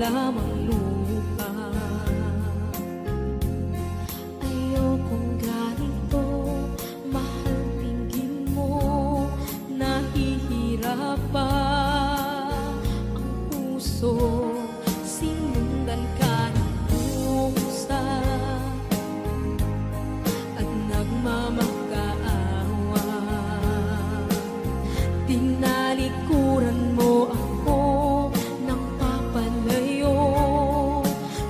lamang lupa. Ayokong ganito, mahal, tingin mo, nahihirap pa ang puso. Sinundan ka ng pusa at nagmamakaawa. Tinalikuran mo ako ng papalayo,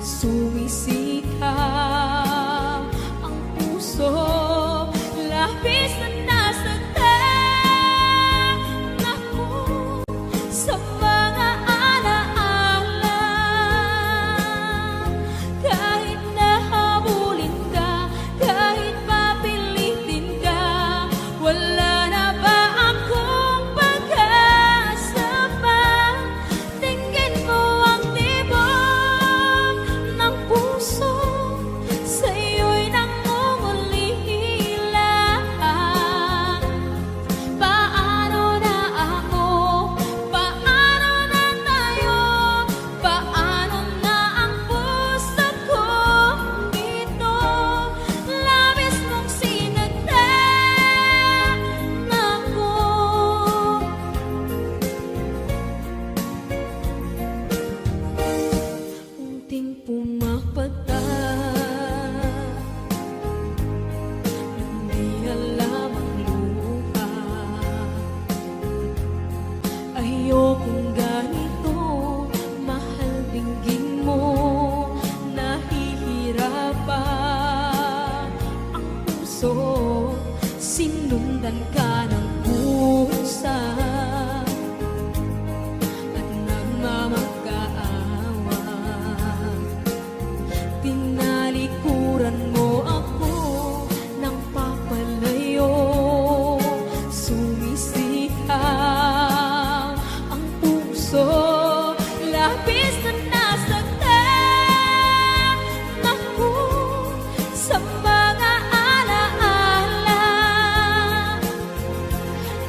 sumisikap ang puso. Labis na nasaktan ako sa mga alaala. Kahit nahabulin ka, kahit papilitin ka, wala na ba akong pag-asa pa? Tingin mo ang tibok ng puso, sa'yo'y nangungulila. Paano na ako? Paano na tayo? Paano na ang puso kong ito? Labis mong sinaktan ako. Unting pumapata, hindi alam ang luha. Ayokong ganito, mahal, dinggin mo, nahihirap pa ang puso. Sinundan ka ng pusa at nagmamakaawa. Tinalikuran mo ako ng papalayo, sumisikap ang puso. Labis na nasaktan ako sa mga alaala.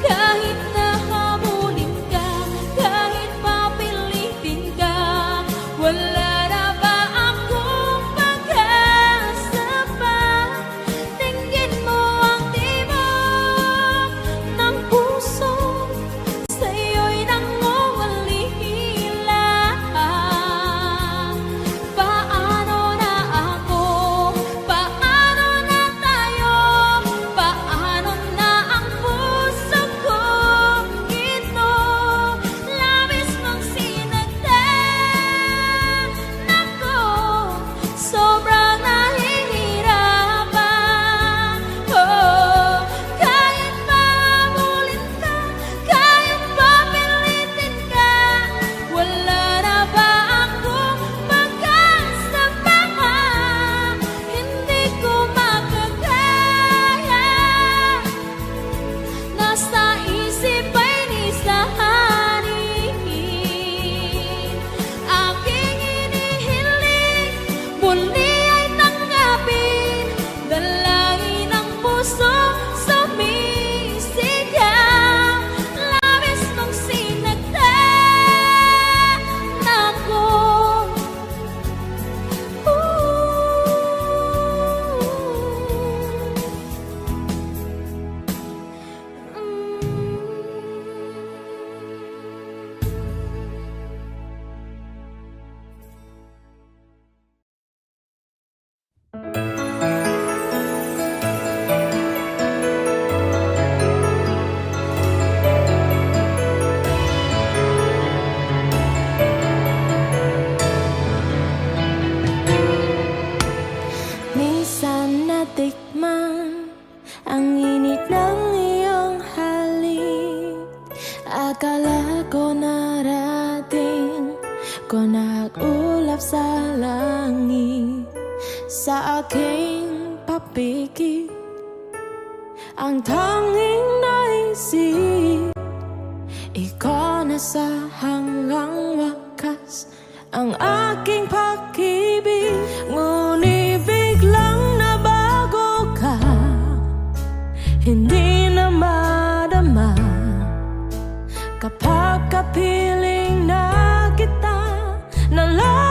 Kahit nahabulin ka, kahit papilitin ka, wala na ba akong pag-asa pa? Tingin mo ang tibok ng puso, sa'yo'y nangungulila. Paano na ako? Paano na tayo? Paano na ang puso kong ito? Labis mong sinaktan ako, sobrang nahihirapan. Oh, kahit mahabulin ka, kahit papilitin ka, wala na ba akong pag-asa pa? Hindi ko makakaya, nasa isip ay nisahanin. Aking inihiling, muli ay tanggapin, dalangin ang puso, sumisigaw. Labis mong sinaktan ako. Minsan natikman ang init ng iyong halik. Akala ko narating ko nag-ulap sa langit. Sa aking papikit, ang tanging naisip, ikaw na sa hanggang wakas ang aking pag-ibig. Ngunit biglang nabago ka, hindi na madama kapag kapiling na kita. Nalala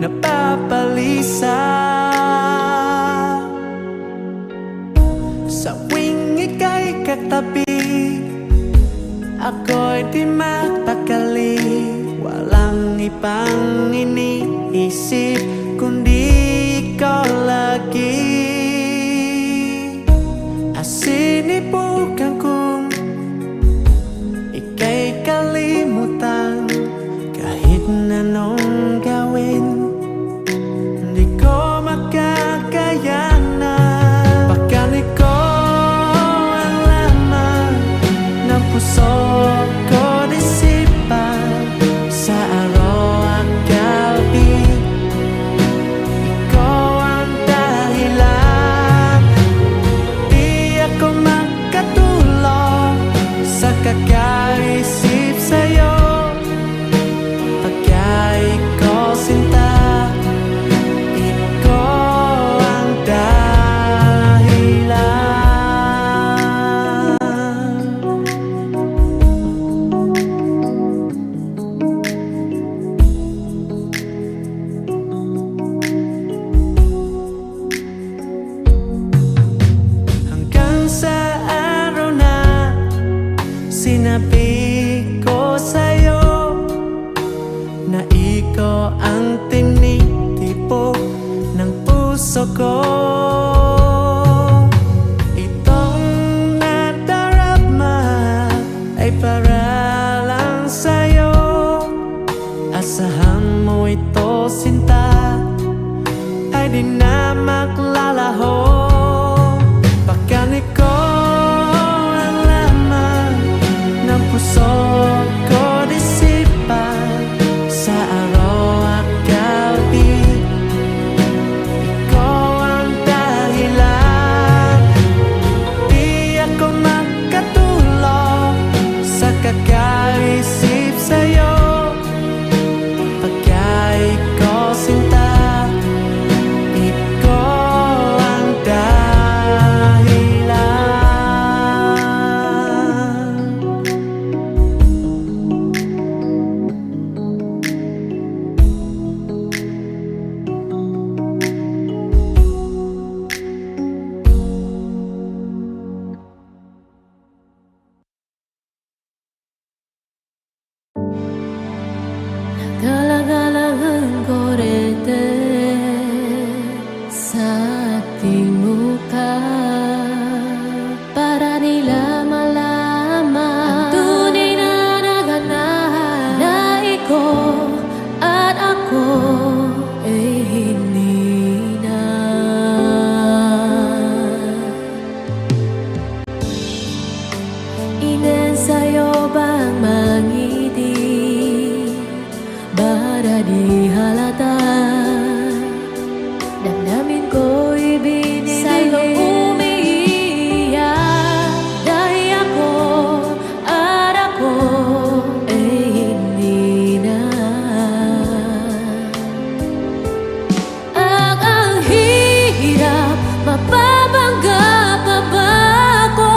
napapalisa. Sa tuwing ika'y katabi, ako'y di mapakali. Walang ibang iniisip kundi ikaw lagi. Sinibukan kong ika'y kalimutan. Kahit anong gawin, hindi ko makakayanan. Pagkanig ko ang laman ng puso ko, disipan sa araw at gabi. Ikaw ang dahilan, di ako makatulog sa kakaisip sa'yo. Pagka'y ko sinta, ikaw ang dahilan. Hanggang sa araw na sinabi ko sa'yo na ikaw ang tinitipok ng puso ko. Itong nadarama ay para lang sa'yo. Asahan mo ito, sinta, ay di na maglalaho. Pagkanig ko ang laman ng puso ko, disipan sa araw at gabi. Ikaw ang dahilan, di ako makatulog sa kakaisip sa'yo. Pagka'y ko sinta, ikaw ang dahilan. Galang-galangan ko rete sa ating muka, para nila malaman ang tunay na naganahan, na ikaw at ako ay hindi na. Inensayo bang mangiti para di halata? Damdamin ko'y binibigay sa'yo, umiiyak dahil ako at ako ay hindi na. Ang hirap, mapapanggap pa ba ako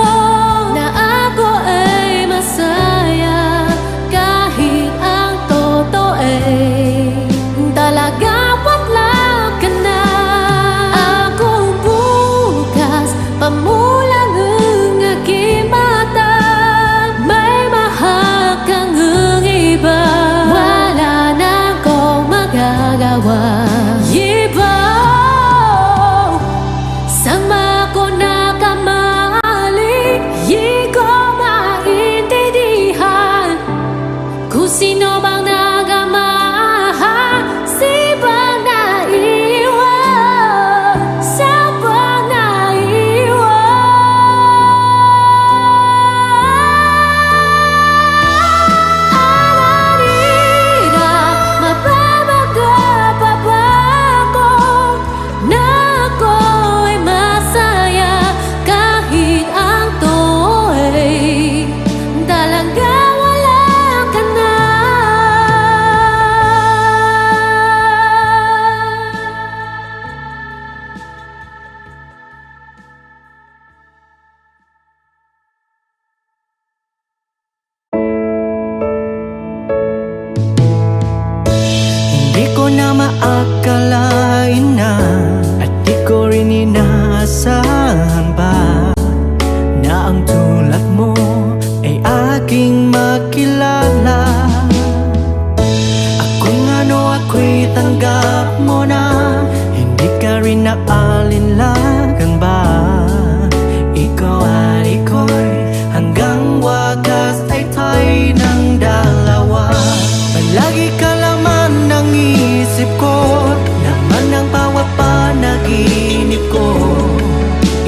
na ako ay masaya kahit ang totoo ay Di ko na maakalain na, at di ko rin inaasahan pa, na ang tulad mo ay aking makilala. Kung ano ako'y tanggap mo na, hindi ka rin naalinlangan ba? Ikaw at iko'y hanggang wakas ay tayo ng dalawa. Palagi ka laman ng isip ko, laman ng bawat panaginip ko.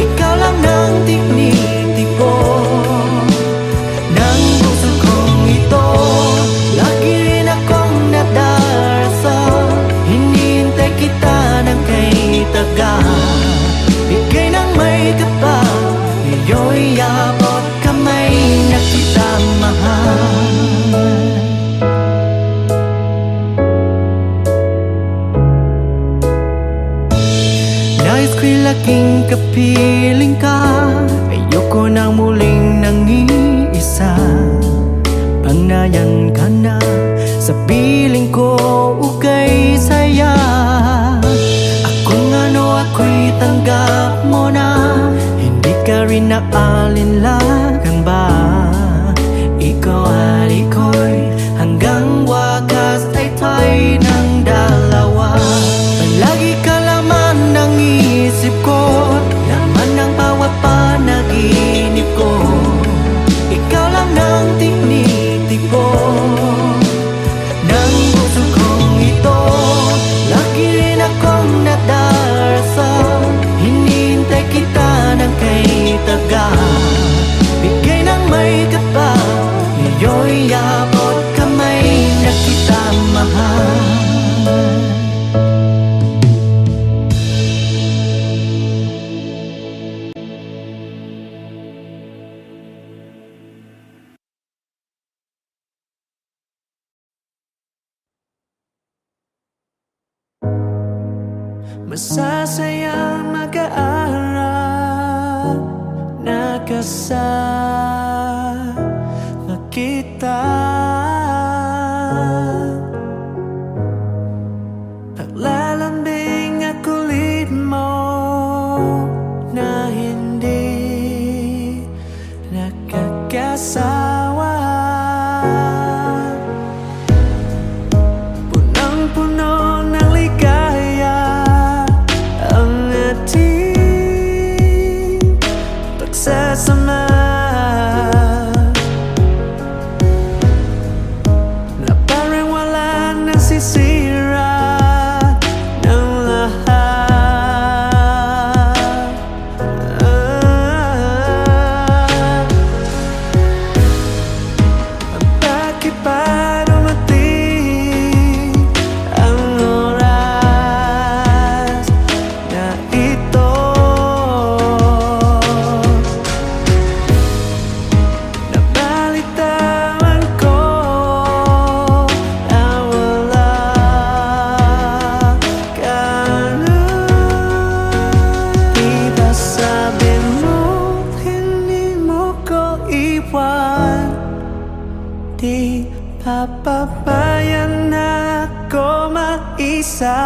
Ikaw lang ng tinitip ko ng puso kong ito. Lagi rin akong nadarasal, hinihintay kita ng kay taga. Bigay ng may kapal, iyo'y abot kamay na kita mahal. Nais ko'y laging kapiling ka, ayoko nang muling nang-iisa. Pangnayan ka na sa piling ko, ukay saya. Kung ano ako'y tanggap mo na, hindi ka rin naalinlangan ba? Ikaw at iko'y hanggang wakas ay tayo ng dalawa. Palagi ka laman ng isip ko, laman ng bawat panaginip ko. Ikaw lang ng tinitip ko ng puso kong ito. Lagi rin akong nadarasal, hinihintay kita ng kay taga. Bigay ng may kapal, iyo'y abot kamay na kita mahal. Masasayang mag-aaral na kasama kita. Paglalambing at kulit mo na hindi nakakasawa. Punang-puno ng ligaya ang ating pagsasama, na parang wala nang sisira ng lahat. Bakit pa dumating ang oras na ito? Nabalitaan ko na wala ka na. Di ba sabi mo hindi mo ko iwan? Di papabayaan ako mag-isa.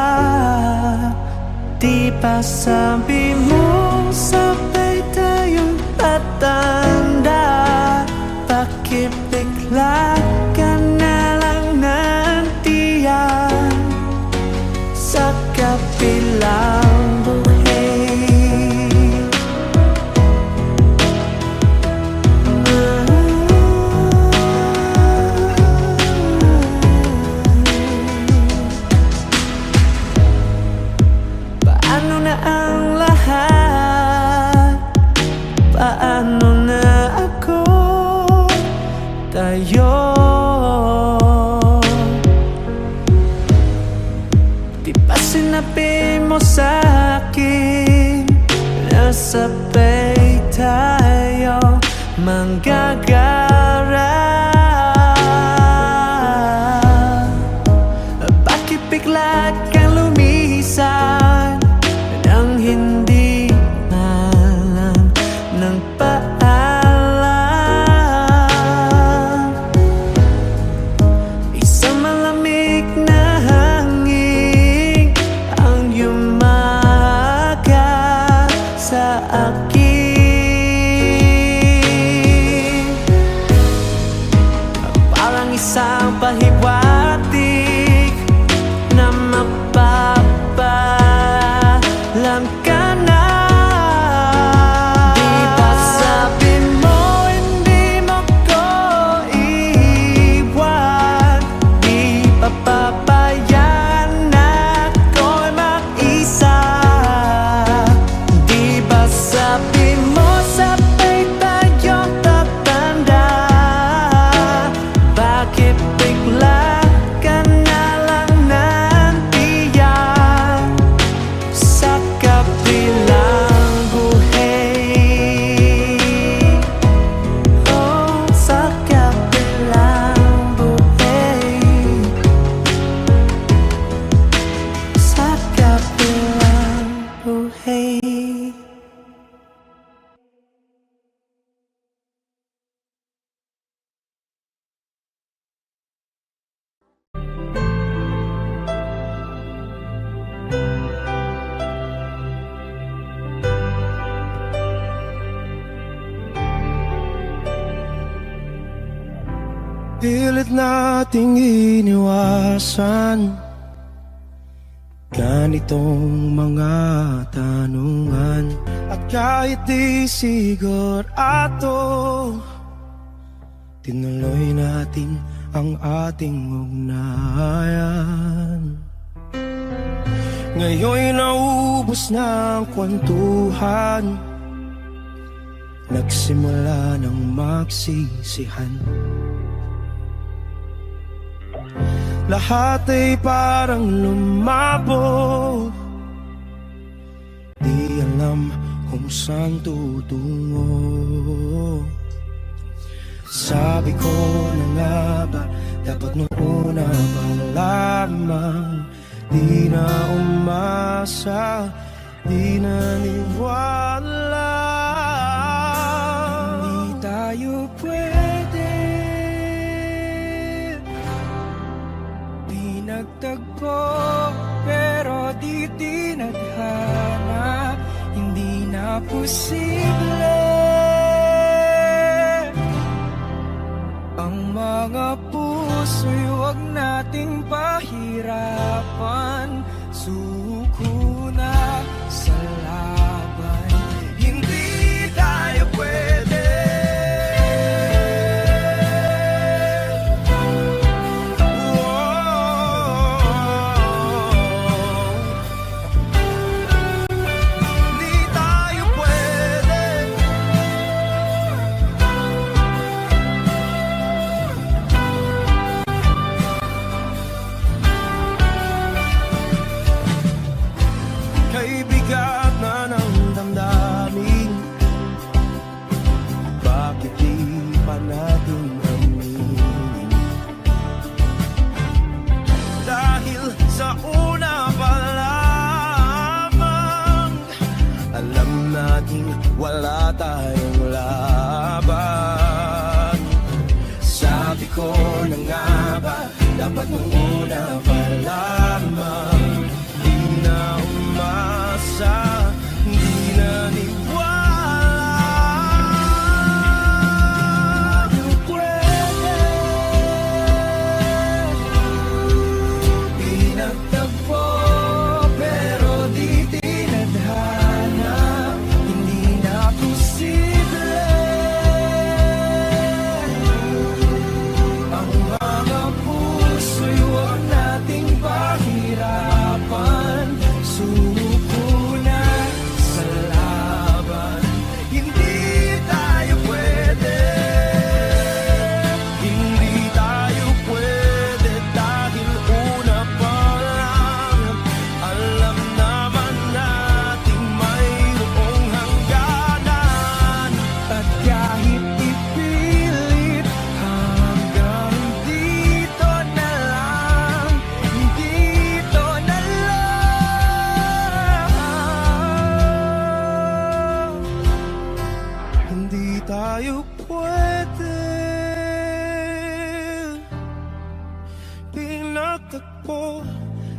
Di ba sabi mo sabay tayong tatanda? Bakit bigla ka na lang nandiyan sa kabilang buhay? Paano na ang lahat? Paano na ako? Tayo. Di ba sinabi mo sa'kin na sabay tayo manggagara? Bakit bigla kang lumisan nang hindi malam ng paalam? Isang malamig na hangin Pilit nating iniwasan ganitong mga tanungan. At kahit di sigurado, tinuloy natin ang ating ugnayan. Ngayon'y naubos na ang kwentuhan, nagsimula ng magsisihan. Lahat ay parang lumabo, di alam kung saan tutungo. Sabi ko na nga ba, dapat nung una pa lamang, di na umasa, di naniwala. Hindi tayo pwede nagtagpo, pero di tinadhana. Hindi na posible ang mga puso'y huwag nating pahirapan. Suko na sa laban, hindi tayo pwede. Bigat na ng damdamin, bakit di pa natin aminin? Dahil sa una pa lamang, alam natin wala tayong laban. Sabi ko na nga ba, dapat nung una pa lamang, di na umasa, di naniwala. Di pwede pinagtagpo, pero di tinadhana. Hindi na posible ang mga puso'y huwag nating pahirapan. Suko na sa laban, hindi tayo pwede. Hindi tayo pwede dahil una pa lang, alam naman nating mayroong hangganan. At kahit ipilit hanggang dito na lang, dito na lang, hindi tayo pwede pinagtagpo,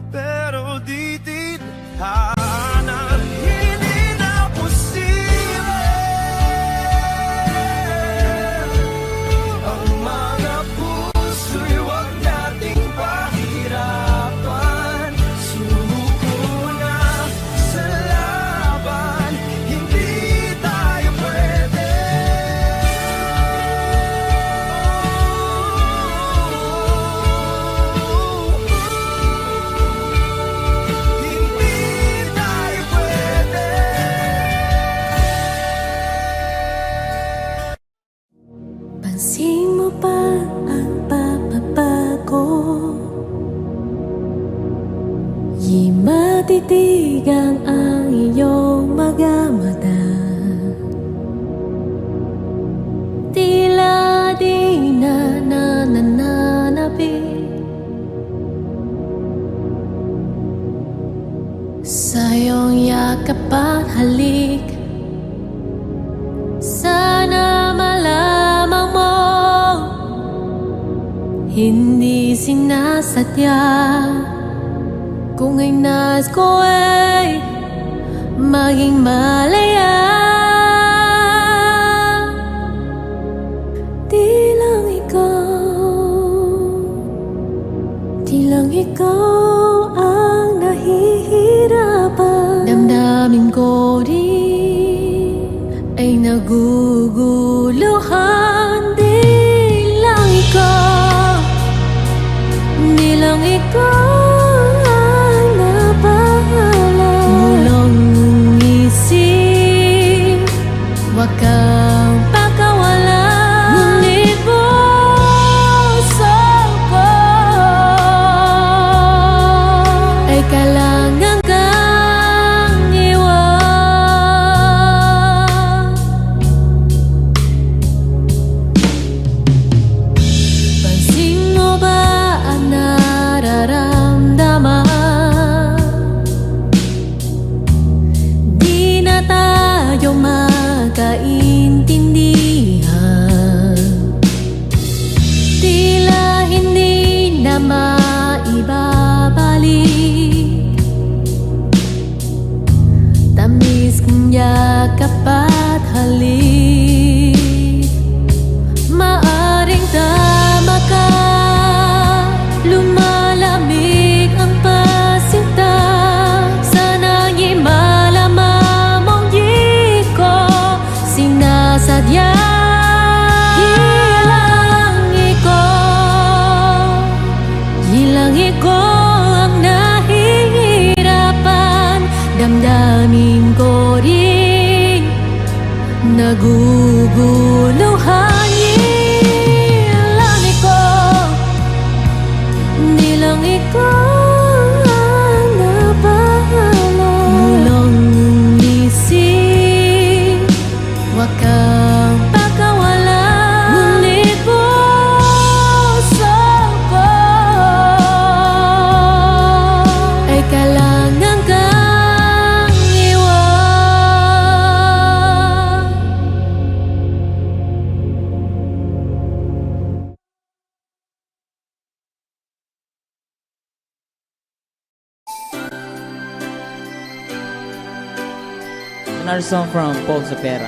pero di tinadhana. Hindi na posible ang mga puso'y huwag nating pahirapan. Suko na sa laban, hindi tayo pwede. Hindi tayo pwede. Pansin mo ba ang pagbabago? Di matitigang ang iyong mga mata. Tila di na nananapit sa iyong yakap at halik. Sana malamang mo, hindi sinasadya. Kung ay nais ko ay maging malaya, di lang ikaw kailangan kang iwan. Pansin mo ba ang nararamdaman? Di na tayo magkaintindihan. Tila hindi na maibabalik. Tamis kong yakap at halik. Maaring tama ka, lumalamig ang pasinta. Sana'y malama mong di ko sinasadya. Hilangi ko ang nahihirapan. Damdamin ko rin naguguluhan. Hilangi ko, di lang ikaw ang nabahala. Mulang isip, wag kang pagkawala. Ngunit puso ko ay kailangan kang iwan. Another song from Paul Zapera.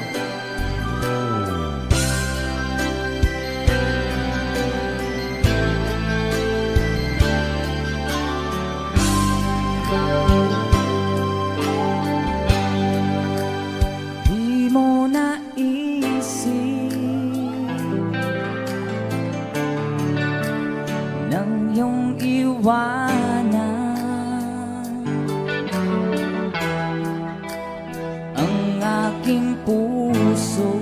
Di mo naisip nang iyong iwanan ang aking puso.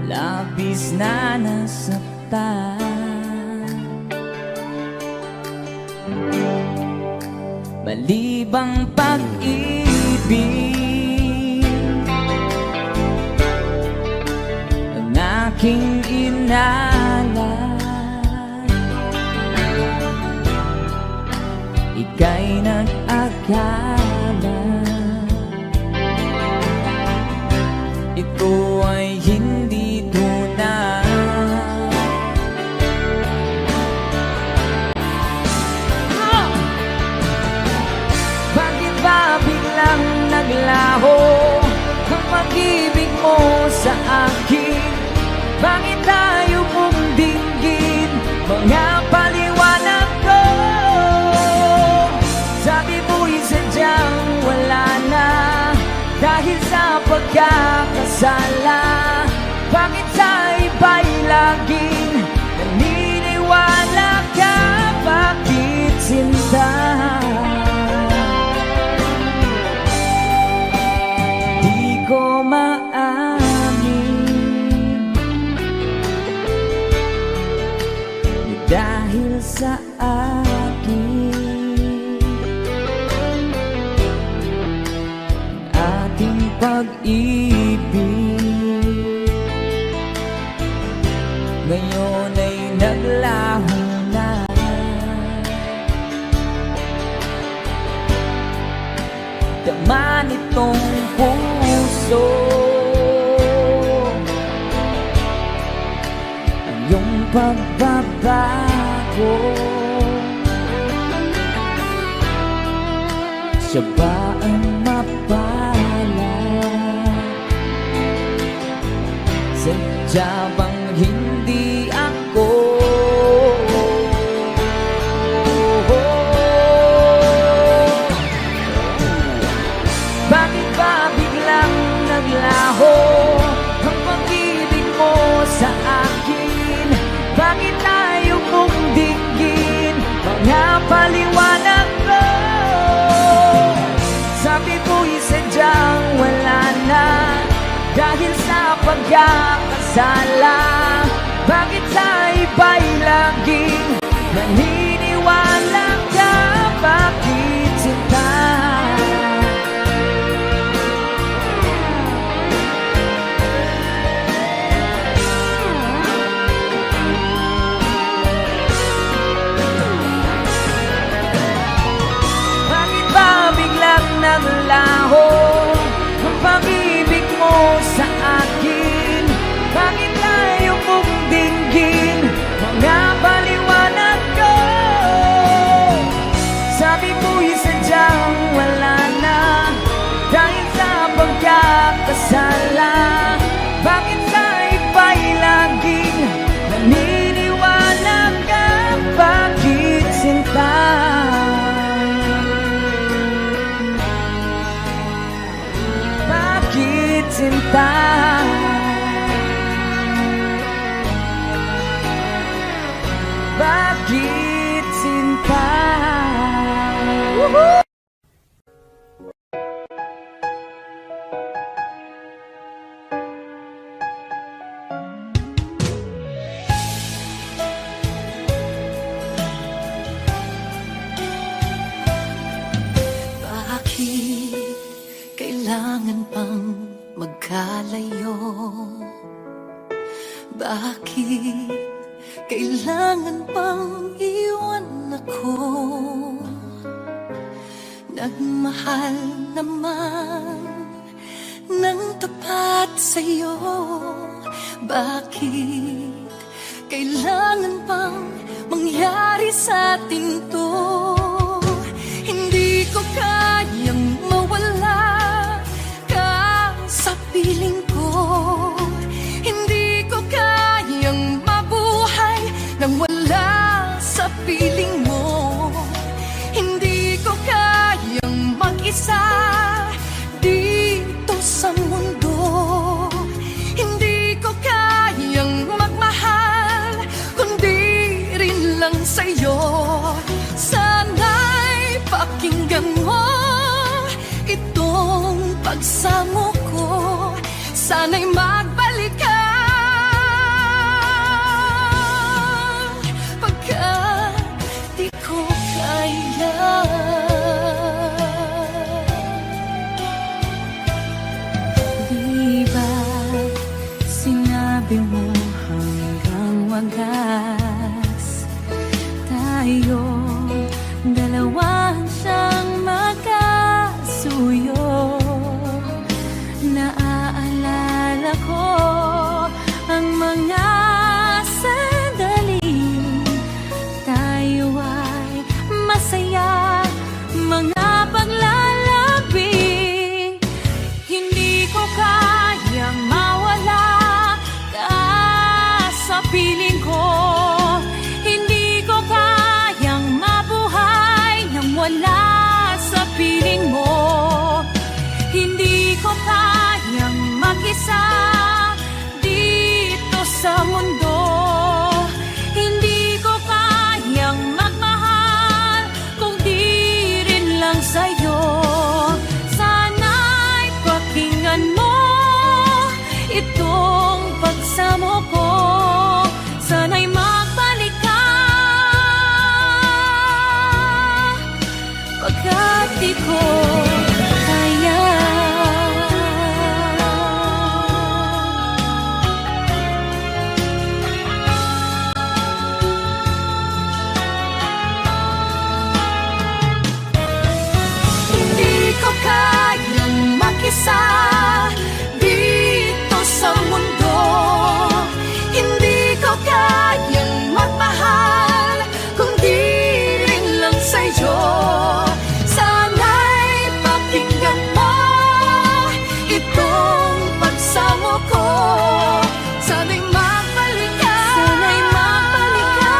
Labis na nasaktan. Malibang pag-ibig ang aking inalay. Ika'y nag-akala ito ay hindi tunay. Bakit ba biglang naglaho ang pag-ibig mo sa akin? Bakit tayo mong dinggin mga paliwanag ko? Sabi mo'y sadyang wala na dahil sa pagkakasala. Bakit sa iba'y laging naniniwala ka? Bakit sinta? Di ko maamin dahil sa akin ating pag-ibig ngayon ay naglaho na. Tama nitong puso ang iyong pagbabago. Siya ba ang mapala? Sadya bang hindi ako? Bakit ba biglang naglaho ang pag-ibig mo sa akin? Bakit tayo mong dinggin mga paliwanag ko? Sabi mo'y sadyang wala na dahil sa pagkakasala. Bakit sa iba'y laging naniniwala kailangan pang magkalayo? Bakit kailangan pang iwan ako? Nagmahal naman ng tapat sa'yo. Bakit kailangan pang mangyari sa atin to? Hindi ko kayang mawala ka sa piling ko. Hindi ko kayang mabuhay nang wala sa piling mo. Hindi ko kayang mag-isa dito sa mundo. Hindi ko kayang magmahal kundi rin lang sa'yo. Sana'y pakinggan mo itong pagsamo ko. Sana'y magbalik ka pagkat di ko kaya. Di ba sinabi mo hanggang wagas tayong dalawa siyang magkasuyo? Naaalala ko ang mga sandali tayo ay masaya, mga paglalambing. Hindi ko kayang mawala ka sa piling ko. Hindi ko kayang mabuhay nang wala sa piling mo. Hindi ko kayang mag-isa dito sa mundo. Hindi ko kayang magmahal kung di rin lang sa'yo. Sana'y pakinggan mo itong pagsamo ko. Sana'y magbalik ka pagkat di ko kaya. Hindi ko kayang mag-isa dito sa mundo. Hindi ko kayang magmahal kung di rin lang sa'yo. Sana'y pakinggan mo itong pagsamo ko. Sana'y magbalik ka. Sana'y magbalik ka.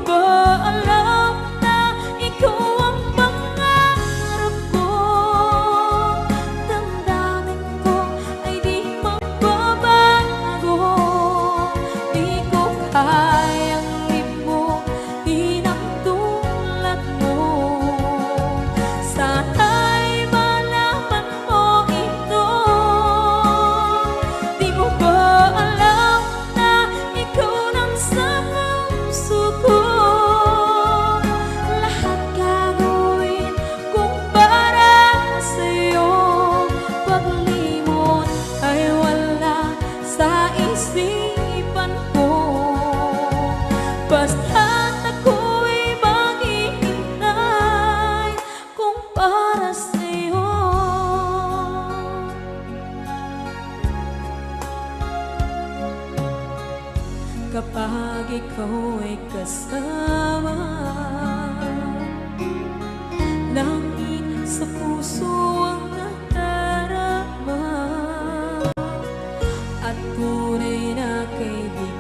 ba alam na ikaw ang pangarap ko? Damdamin ko ay di magbabago. Di ko kayang limutin ang tulad mo. Sana'y malaman mo ito. Di mo ba alam na ikaw lang sa puso ko? Lahat gagawin kung para sa'yo. Paglimot ay wala sa isipan ko. Basta't ako'y maghihintay kung para sa'yo. Kapag ikaw ay kasama, langit sa puso ang nadarama, at tunay na kaibigan.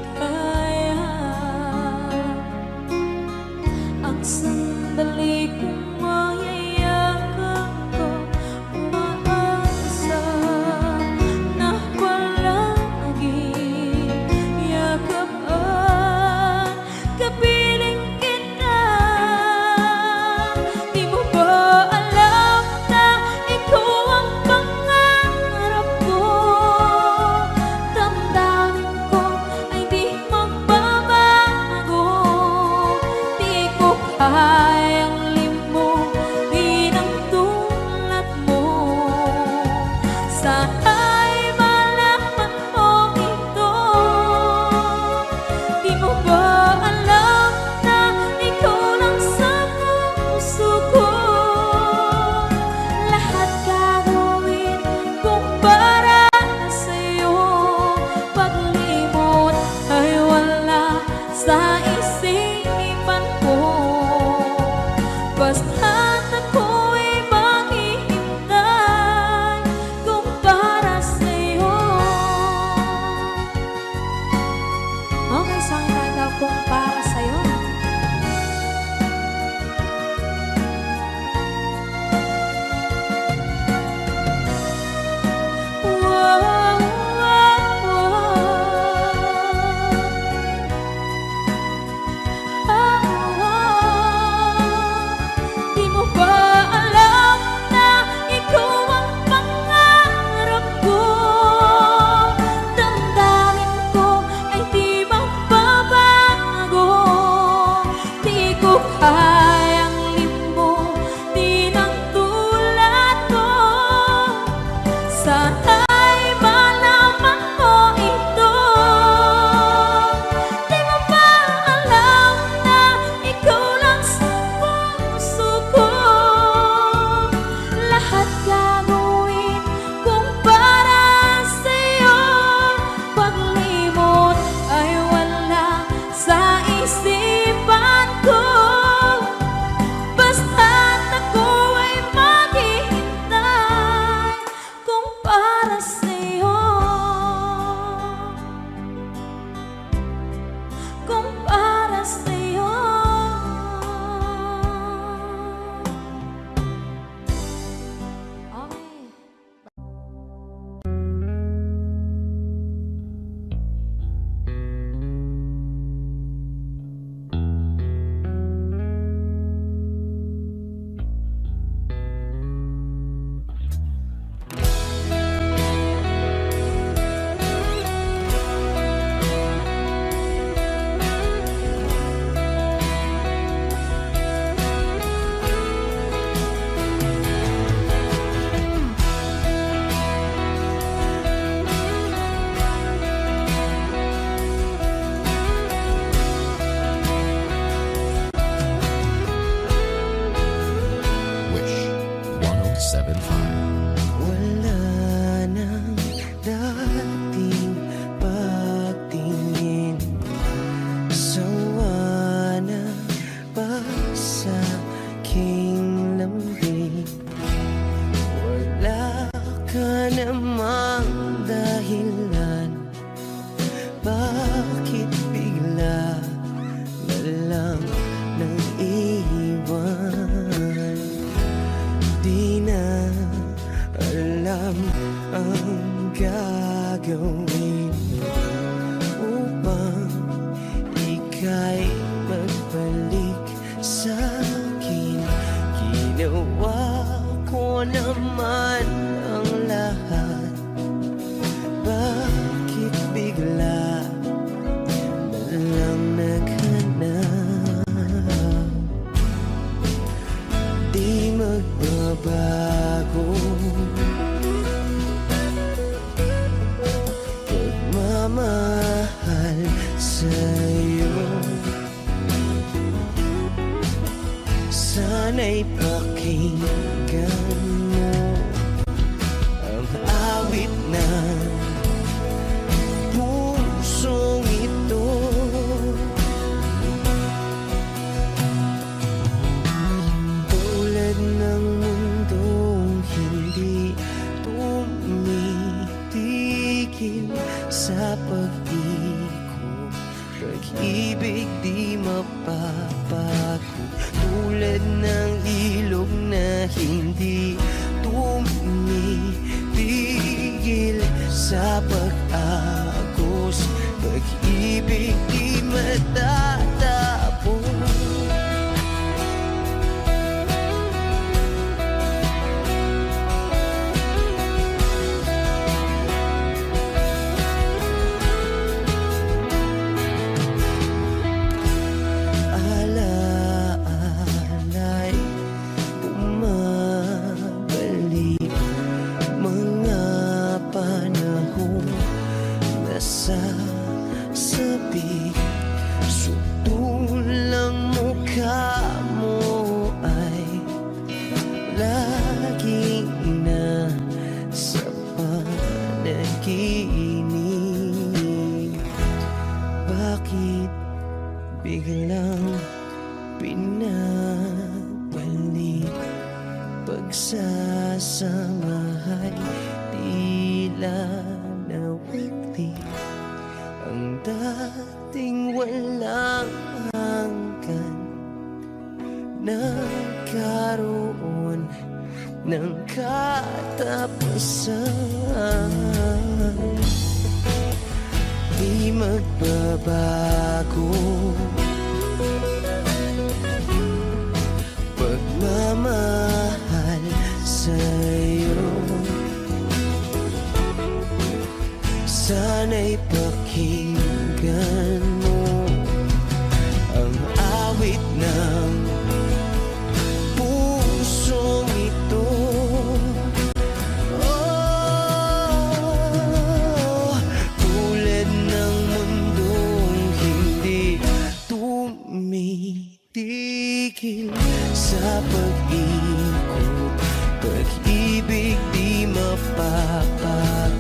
Ang sandali kong mayayakap ko, umaasa na palagi yakap at kapiling kita. Di mo ba alam na ikaw ang pangarap ko? Damdamin ko ay di magbabago. Di ko kayang limutin ang tulad mo. Sana'y malaman mo ito. Di mo ba alam na ikaw lang sa puso ko? Lahat gagawin kung para sa'yo. Paglimot ay wala sa isipan ko. Basta't ako'y maghihintay kung para sa'yo. Okay, saan tayo kung para sa'yo? Wow, wow, Di mo ba alam na ikaw ang pangarap ko? Damdamin ko ay di magbabago. Di ko kayang limutin ang tulad mo. Sana'y malaman mo ito. Di mo ba alam na ikaw lang sa puso ko? Lahat gagawin kung para sa'yo. Paglimot ay wala sa isipan ko. Basta't ako ay maghihintay kung para sa'yo. Kung para sa'yo. Okay. Wish 1075. Wala nang dating pagtingin. Sawa na ba sa aking lambing? Wala ka namang dahilan. Bakit bigla na lang ika'y magbalik sa'kin. Ginawa ko naman ang lahat, bakit bigla na lang naghanap? Di magbabago pagmamahal sa'yo. Sana'y pakinggan mo ang awit ng pusong ito. Tulad ng mundong hindi tumitigil sa pag-ikot, pag-ibig di mapapago. Tulad ng ilog na hindi tumitigil sa pag-agos, pag-ibig di matatapos. Alaala'y bumabalik, mga panahong nasasabi. Sutulang mukha mo ay lagi na sa panaginip. Bakit biglang pinabalik? Pagsasamahay tila nawagli, ang dating walang hanggan nagkaroon ng katapusan. Di magbabago pagmamahal sa'yo. Sana'y pakinggan mo ang awit ng pusong ito. Oh, tulad ng mundong hindi tumitigil sa pag-ikot, pag-ibig di mapapago.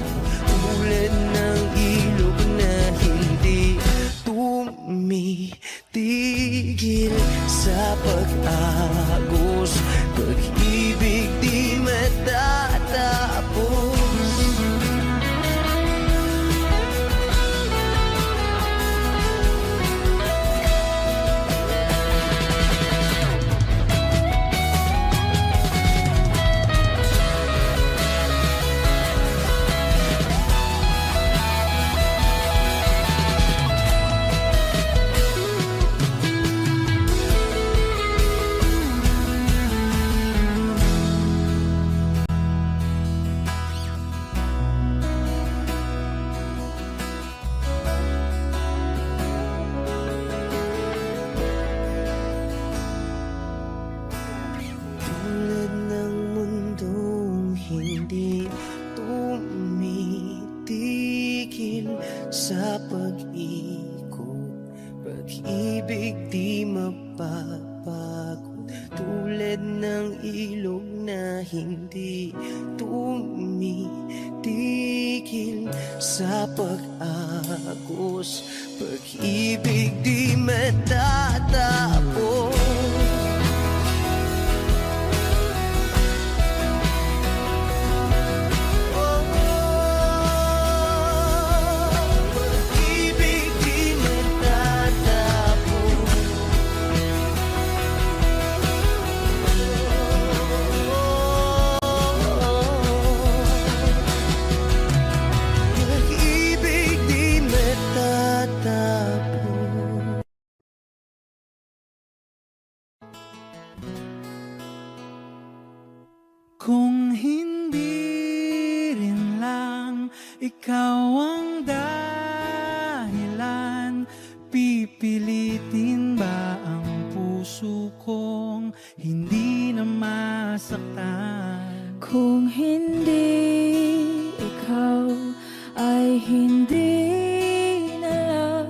Tulad ng ilog na hindi tumitigil sa pag-agos, pag-ibig di matatapos. Tulad ng mundong hindi tumitigil sa pag-ikot, pag-ibig di mapapago. Tulad ng ilog na hindi tumitigil sa pag-agos, pag-ibig di matatapos. Pag-ibig di matatapos. rin ba ang puso kong hindi na masaktan? Kung hindi ikaw ay hindi na lang,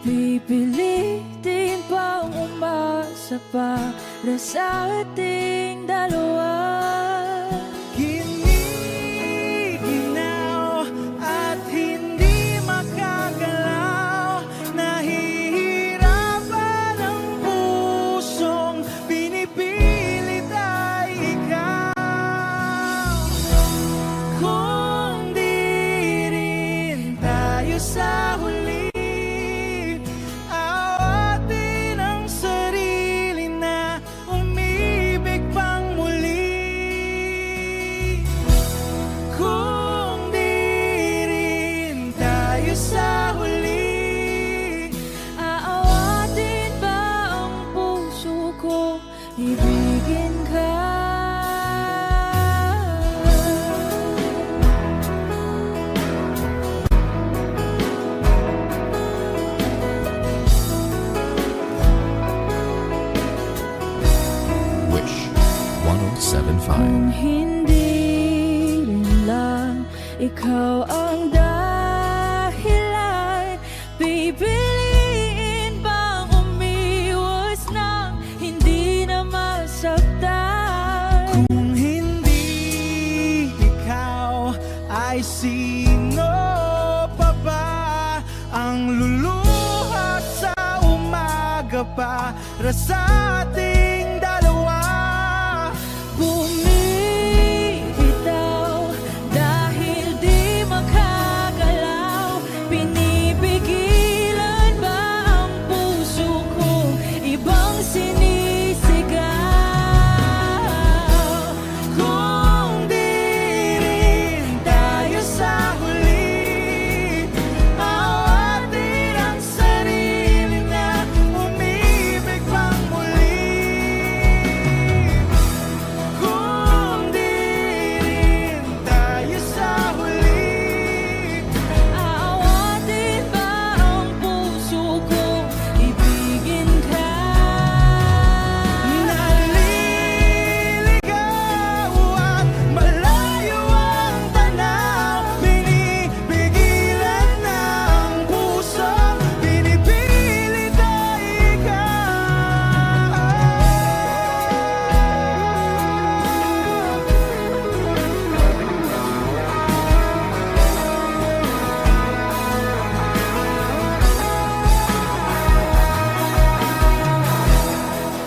pipilitin pang umasa para sa ating dalawa. Giniginaw at hindi makagalaw, nahihirapan ang pusong pinipilit ay ikaw. Kung di rin tayo sa huli, awatin ang sarili na umibig pang muli. Kung di rin tayo sa huli, Aawatin ba ang puso ko, ibigin ka? Wish 1075. Kung hindi rin lang ikaw ang dahilan, pipiliin bang umiwas ng hindi na masaktan? kung hindi ikaw ay sino pa ba ang luluhat sa umaga para sa ating dalawa? Bumibitaw dahil di makagalaw, pinipigilan ba ang puso ko, ibang sinisigaw? Kung di rin tayo sa huli, awatin ang sarili na umibig pang muli. Kung di rin tayo sa huli, Aawatin ba ang puso ko, ibigin ka? naliligaw at malayo ang tanaw, pinipigilan ng pusong pinipilit ay ikaw.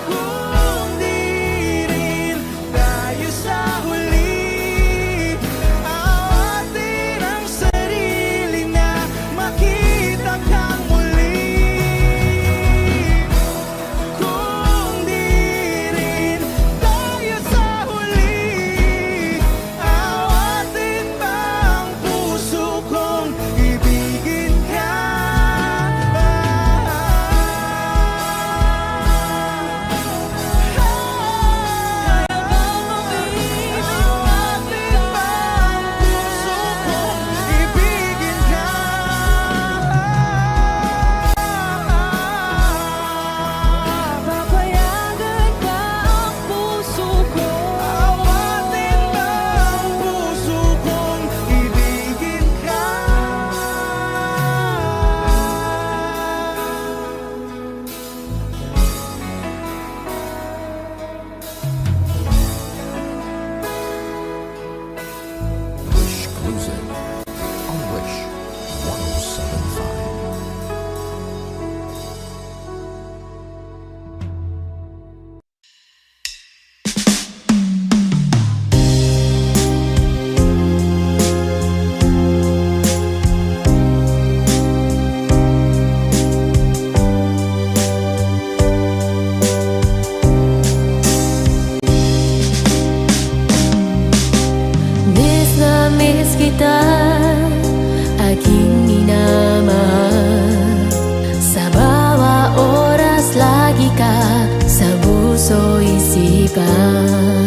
Kung di rin tayo sa huli, awatin ang sarili na makita kang muli. Kung di rin tayo sa huli, awatin ba ang puso kong ibigin ka? Awatin ba ang puso kong ibigin ka? Papayagan ba ang puso ko? Awatin ba ang puso kong ibigin ka? Wish Cruiser on Wish 1075. Miss na miss kita, aking minamahal. Sa bawat oras lagi ka sa puso isipan.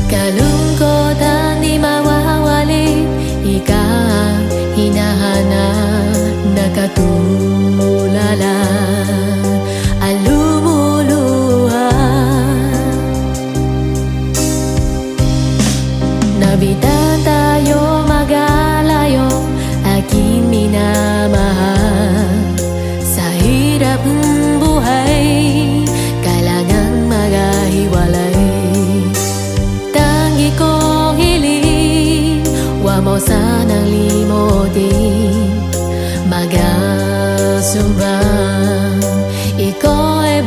Kalungkotan di mawawali, ikaw ang hinahanap na katulala.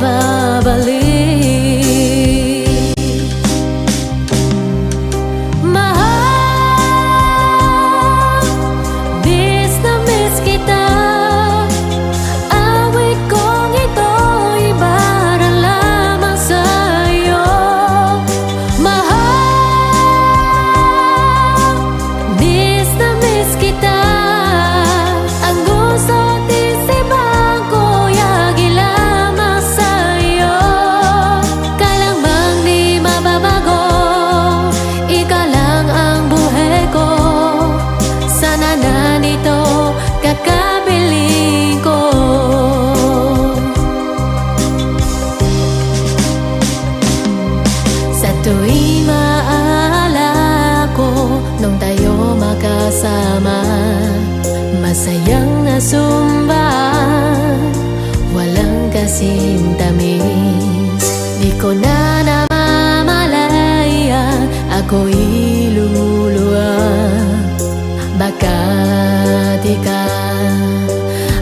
babalik. Mahal, miss na miss kita. Awit kong ito'y para lamang sa'yo. Mahal, miss na miss kita. Ang gusto't isipan ko'y agi lamang sa'yo. Kailang bang di mababago, ikaw lang ang buhay ko. Sana na nito kakapiling ko. Sa tuwing maaalala ko nung tayo makasama, masayang nasumba, walang kasing tamis. Di ko na namamalaya, ako'y lumuluha. Baka di ka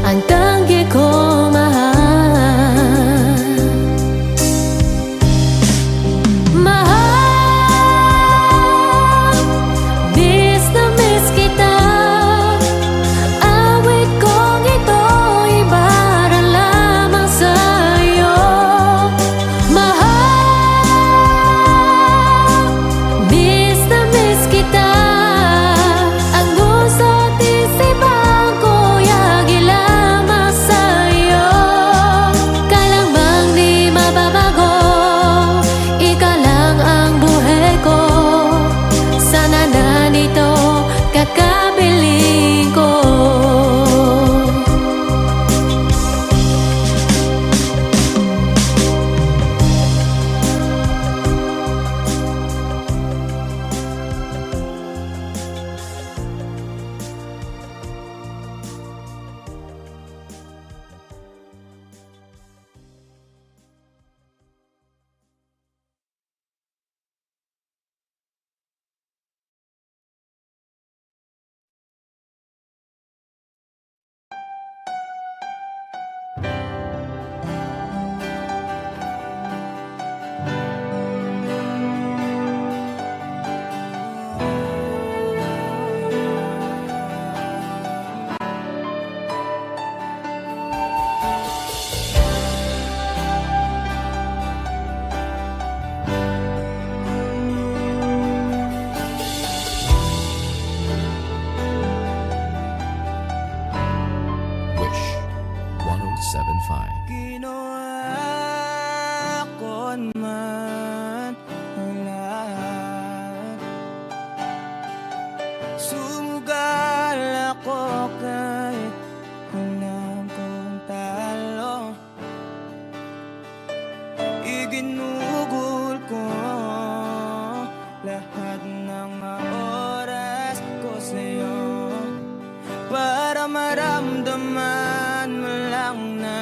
ang tanggi ko, mahal. Mahal, miss na miss kita. Awit kong ito'y para lamang sa'yo. Mahal, miss na miss kita. Ang gusto't isipan ko'y agi lamang sa'yo. Kailang bang di mababago, ikaw lang ang buhay ko. Sana na nito kakapiling ko. Wish 1075. Ginawa ko man ang lahat. Sumugal ako kahit alam kong talo. Iginugol ko lahat ng mga oras ko sa'yo para maramdaman mo lang na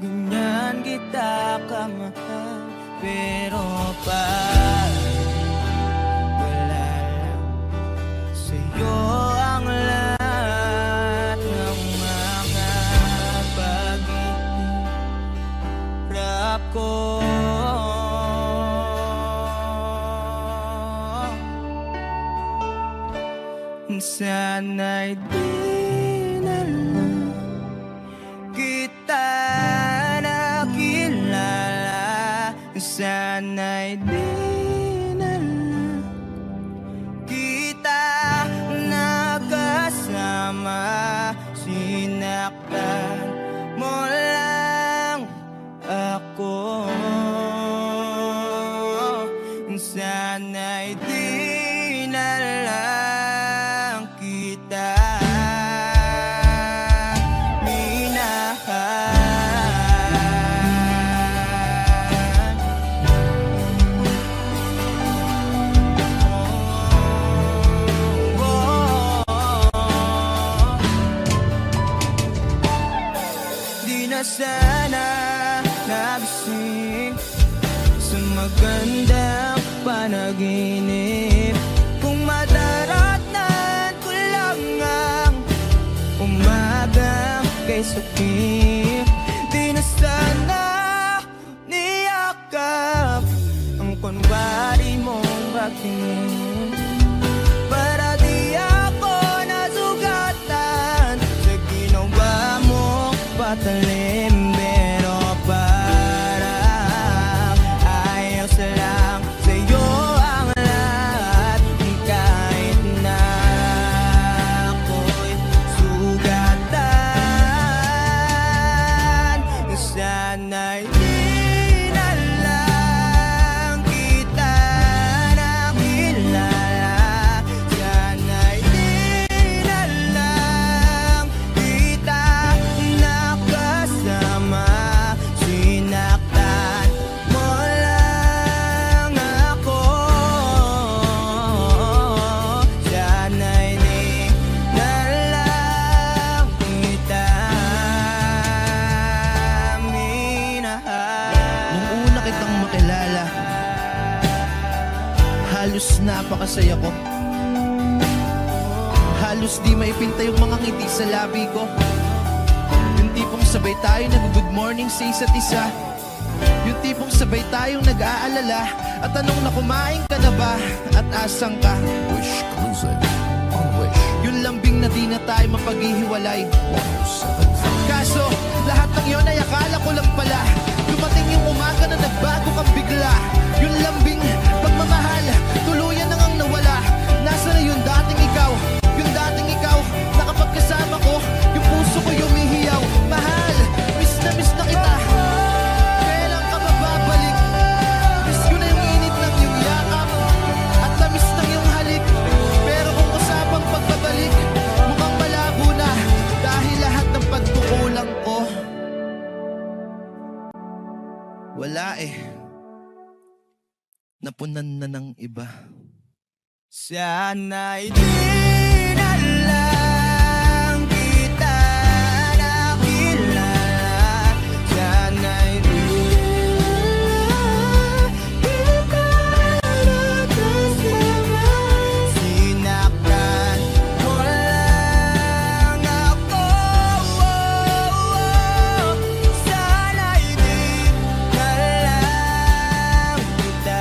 ganyan kita kamahal. Pero pag wala lang sa'yo ang lahat ng mga pag-ihirap ko, sana'y di na lang kita nakilala. Sana'y di na lang kita nakasama. Sinaktan mo lang ako. Sana'y di na lang kita sana nagising sa magandang panaginip. Kung madaratnan ko lang ang umagang kay sakit, di na sana Para di ako nasugatan sa ginawa mong patalim. Pero parang ayos lang sa'yo ang lahat, kahit na ako'y sugatan. Sana'y di na lang kita nakilala. Sana'y di na lang kita nakasama. Sinaktan mo lang ako. Sana'y di na lang kita minahal. Nung una kitang makilala, halos napakasaya ko. Halos di maipinta yung mga ngiti sa labi ko. Yung tipong sabay tayo nag-good morning sa isa't isa. Yung tipong sabay tayong nag-aalala. At tanong na kumain ka na ba? At asang ka? Wish exclusive on Wish Yung lambing na di na tayo mapaghihiwalay. 1075. Kaso, lahat ng yun ay akala ko lang pala. Dumating yung umaga na nagbago kang bigla. Yung lambing, pagmamahal, tuluyan na ngang nawala. Nasa na yung dating ikaw? Yung dating ikaw, na kapag kasama ko, yung puso ko yumihiyaw. Mahal, miss na kita. Kailan ka ba babalik? Miss ko na yung init ng iyong yakap. At tamis ng iyong halik. Pero kung usapang pagbabalik, mukhang malabo na. Dahil lahat ng pagkukulang ko, wala eh. Napunan na ng iba. Sana'y di na lang kita nakilala. Sana'y di kita nakasama. Sinaktan mo lang ako. Sana'y di na lang kita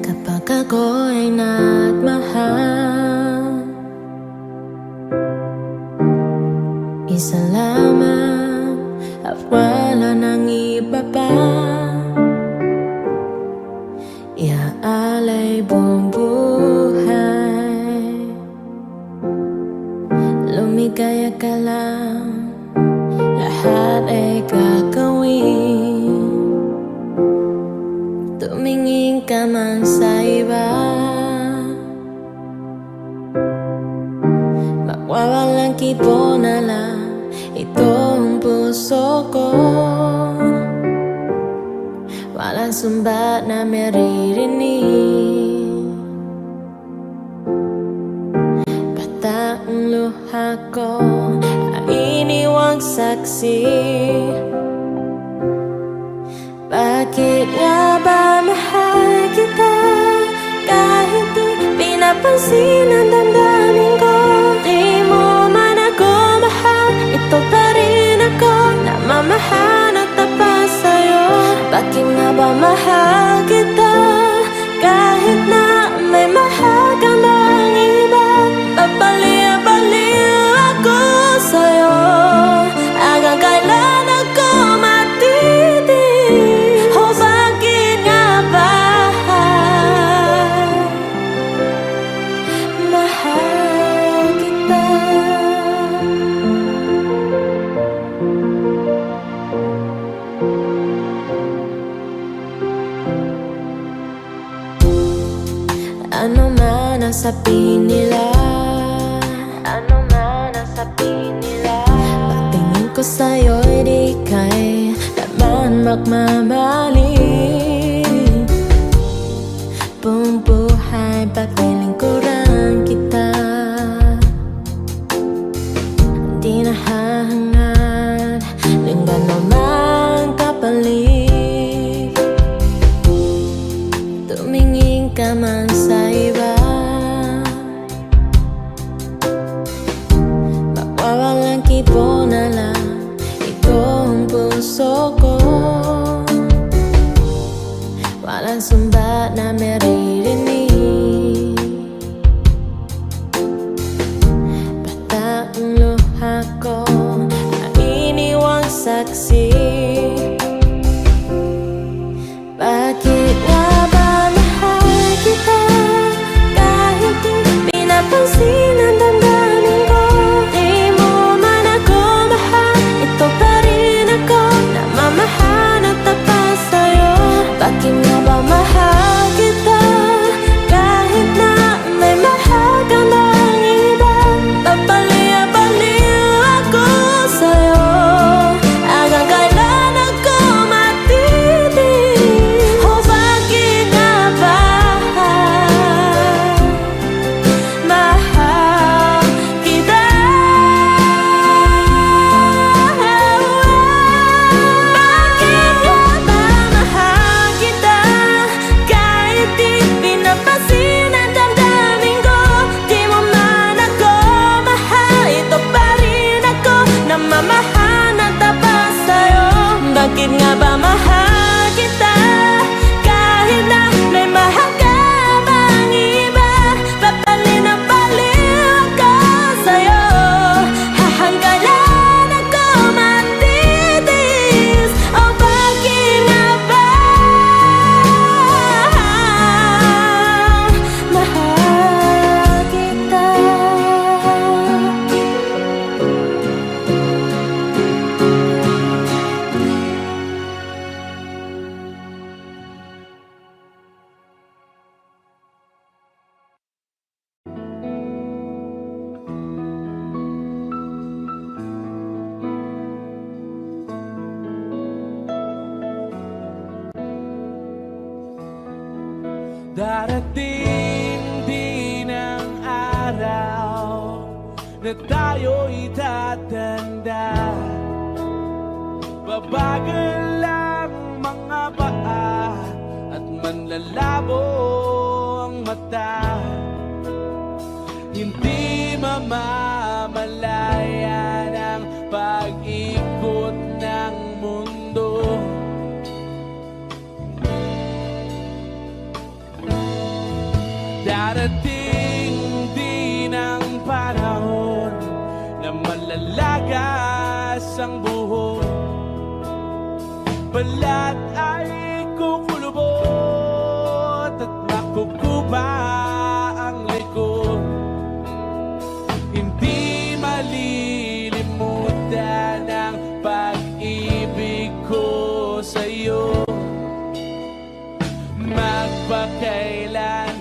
Kapag ako'y nagmahal, isa lamang at wala nang iba pa. Iaalay buong buhay, lumigaya ka lang, lahat ay gagawin. Tumingin ka man sa iba, mawawalang kibo na lang itong puso ko. Walang sumbat na maririnig, bata ang luha ko ay iniwang saksi. Bakit nga ba mahal kita kahit di pinapansin ang damdamin ko? Di mo man ako mahal, ito pa rin ako namamahal at tapat sa'yo. Bakit nga ba mahal kita kahit na may mahal ka mang iba? Babaliw-baliw ako sa'yo hanggang kailan ako matitig. Oh, bakit nga ba mahal kita? Ano man ang sabihin nila, ano man ang sabihin nila, pagtingin ko sa'yo'y di kaya pagmamali. Buong buhay paglilingkuran kita, di na hahangad ng ganamang kapalit. Tumingin ka man sa iba, mawawalang kibo na lang itong puso ko. Walang sumbat na maririnig, basta ang luha ko na iniwang saksi. Bakit nga ba mahal kita kahit di pinapansin ang damdamin ko? Di mo man ako mahal, ito pa rin ako, namamahal at tapat sa'yo. Bakit nga ba mahal kita kahit na may mahal ka bang iba? Papaliw-baliw ako sa'yo, hanggang kailan ako matitis? O bakit nga ba mahal kita? Bakit nga ba mahal kita kahit di pinapansin ang damdamin ko? Di mo man ako mahal, ito pa rin ako, namamahal na tapat sa'yo. Bakit nga ba mahal kita kahit na may mahal ka bang iba? Papalinaw-baliw ako sa'yo, hanggang kailan ako matitis? O bakit nga ba mahal kita? Darating din ang araw na tayo'y tatanda. Babagal lang mga paa at manlalabo ang mata. Hindi mamamalayan ang pag-ikot ng mundo. Darating din ang panahon na malalagas ang buhok, balat ay kukulubot at makukuba ang likod. Hindi malilimutan ang pag-ibig ko sa'yo, magpakailan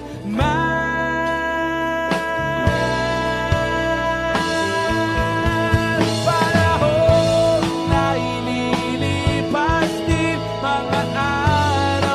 panahon na ililipas din mga araw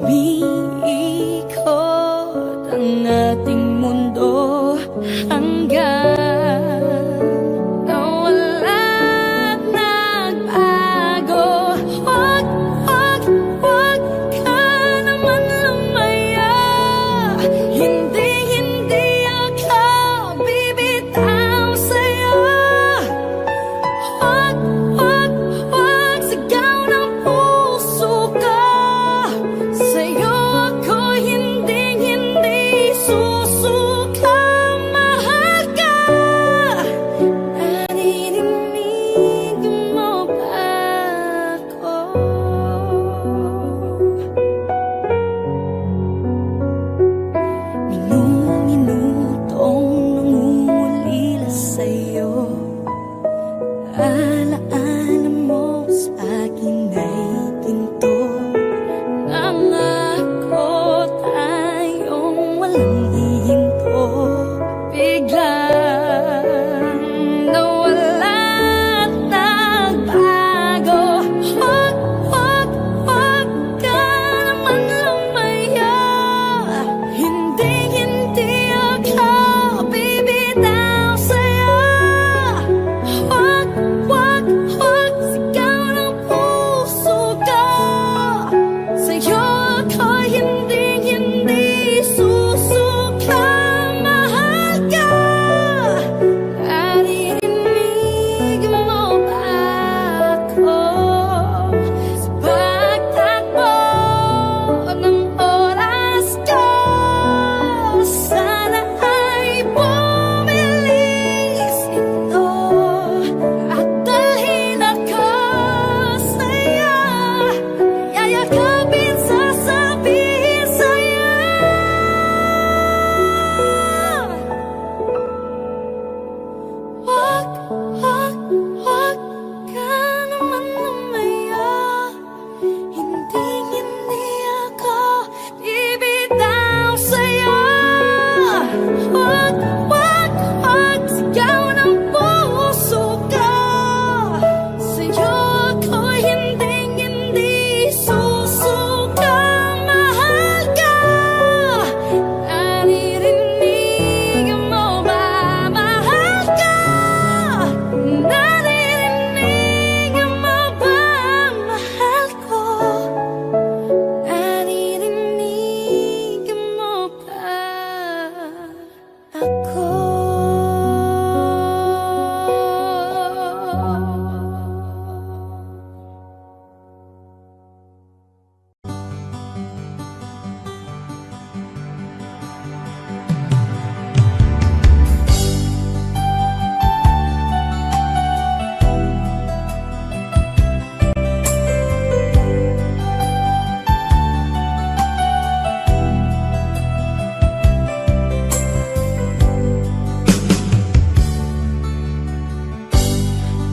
umiikot ang ating mundo hanggang nawala't nagbago. Wag, wag, wag ka naman lumaya. Hindi, hindi ako bibitaw sa'yo. Wag, wag, wag, sigaw ng puso ka. Sa'yo ako hindi, hindi susuka. Mahal ka. Naririnig mo ba ako? Minu-minutong nangungulila sa'yo. Alaala mo sa akin ay ginto. Nangako tayong walang hihinto. Biglang nawala't nagbago. Wag, wag, wag ka naman lumaya. Hindi, hindi ako bibitaw sa'yo. Wag, wag, wag, sigaw ng puso ka. Sa'yo ako hindi, hindi susuka. Mahal ka. Naririnig mo ba ako? Sa pagtakbo ng oras ko, sana ay bumilis ito at dalhin ako sa'yo. Yayakapin, sasabihin sa'yo. Wag, wag, wag ka naman lumaya. Hindi, hindi ako bibitaw sa'yo. Wag, wag, wag, sigaw ng puso ka. Sa'yo ako hindi, hindi susuka. Mahal ka. Naririnig mo ba? Mahal ka. Naririnig mo ba? Mahal ko. Naririnig mo ba ako?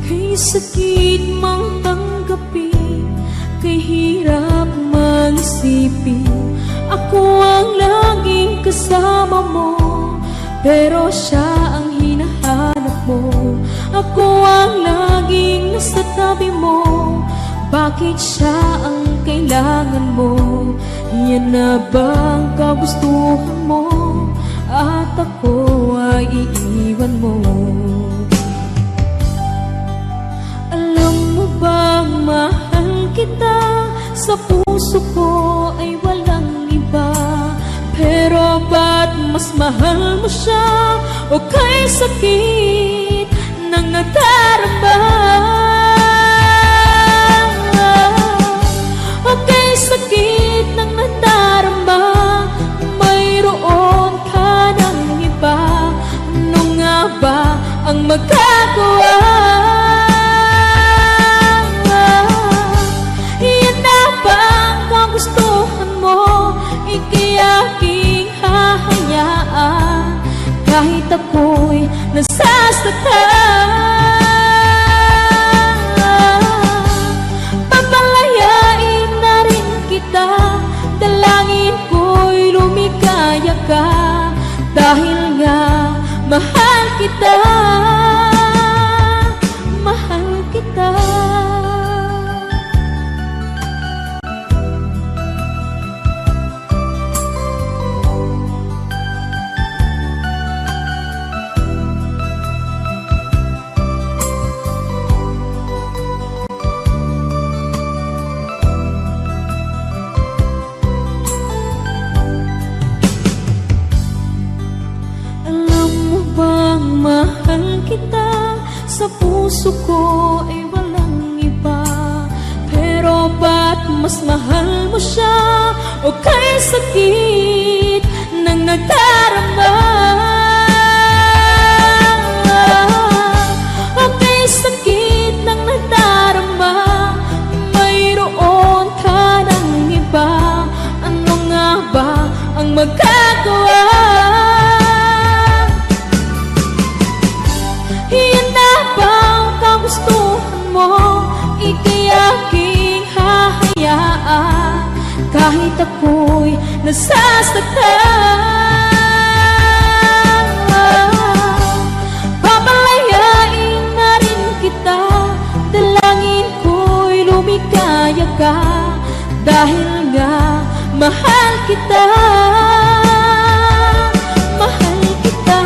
Kay sakit mang tanggapin, kay hirap mag-isipin. Ako ang laging kasama mo, pero siya ang hinahanap mo. Ako ang laging nasa tabi mo, bakit siya ang kailangan mo? Yan na bang kagustuhan mo? At ako ay iiwan mo. Alam mo bang mahal kita? Sa puso ko ay walang iba. Pero ba't mas mahal mo siya? O kay sakit ng nadarama? O kay sakit ng nadarama? Mayroon ka ng iba. Ano nga ba ang magagawa? Yan na ba ang kagustuhan mo? Ikayaking hahayaan kahit ako'y nasasaktan. Papalayain na rin kita, dalangin ko'y lumikaya ka. Dahil nga mahal kita, mahal kita. sa puso ko ay walang iba. Pero ba't mas mahal mo siya? O kay sakit ng nadarama? O kay sakit ng nadarama? Mayroon ka ng iba. Ano nga ba ang magagawa? Iyan na ba ang kagustuhan mo? Ika'y aking hahayaan kahit ako'y nasasaktan. Papalayain na rin kita, dalangin ko'y lumikaya ka, dahil nga mahal kita, mahal kita.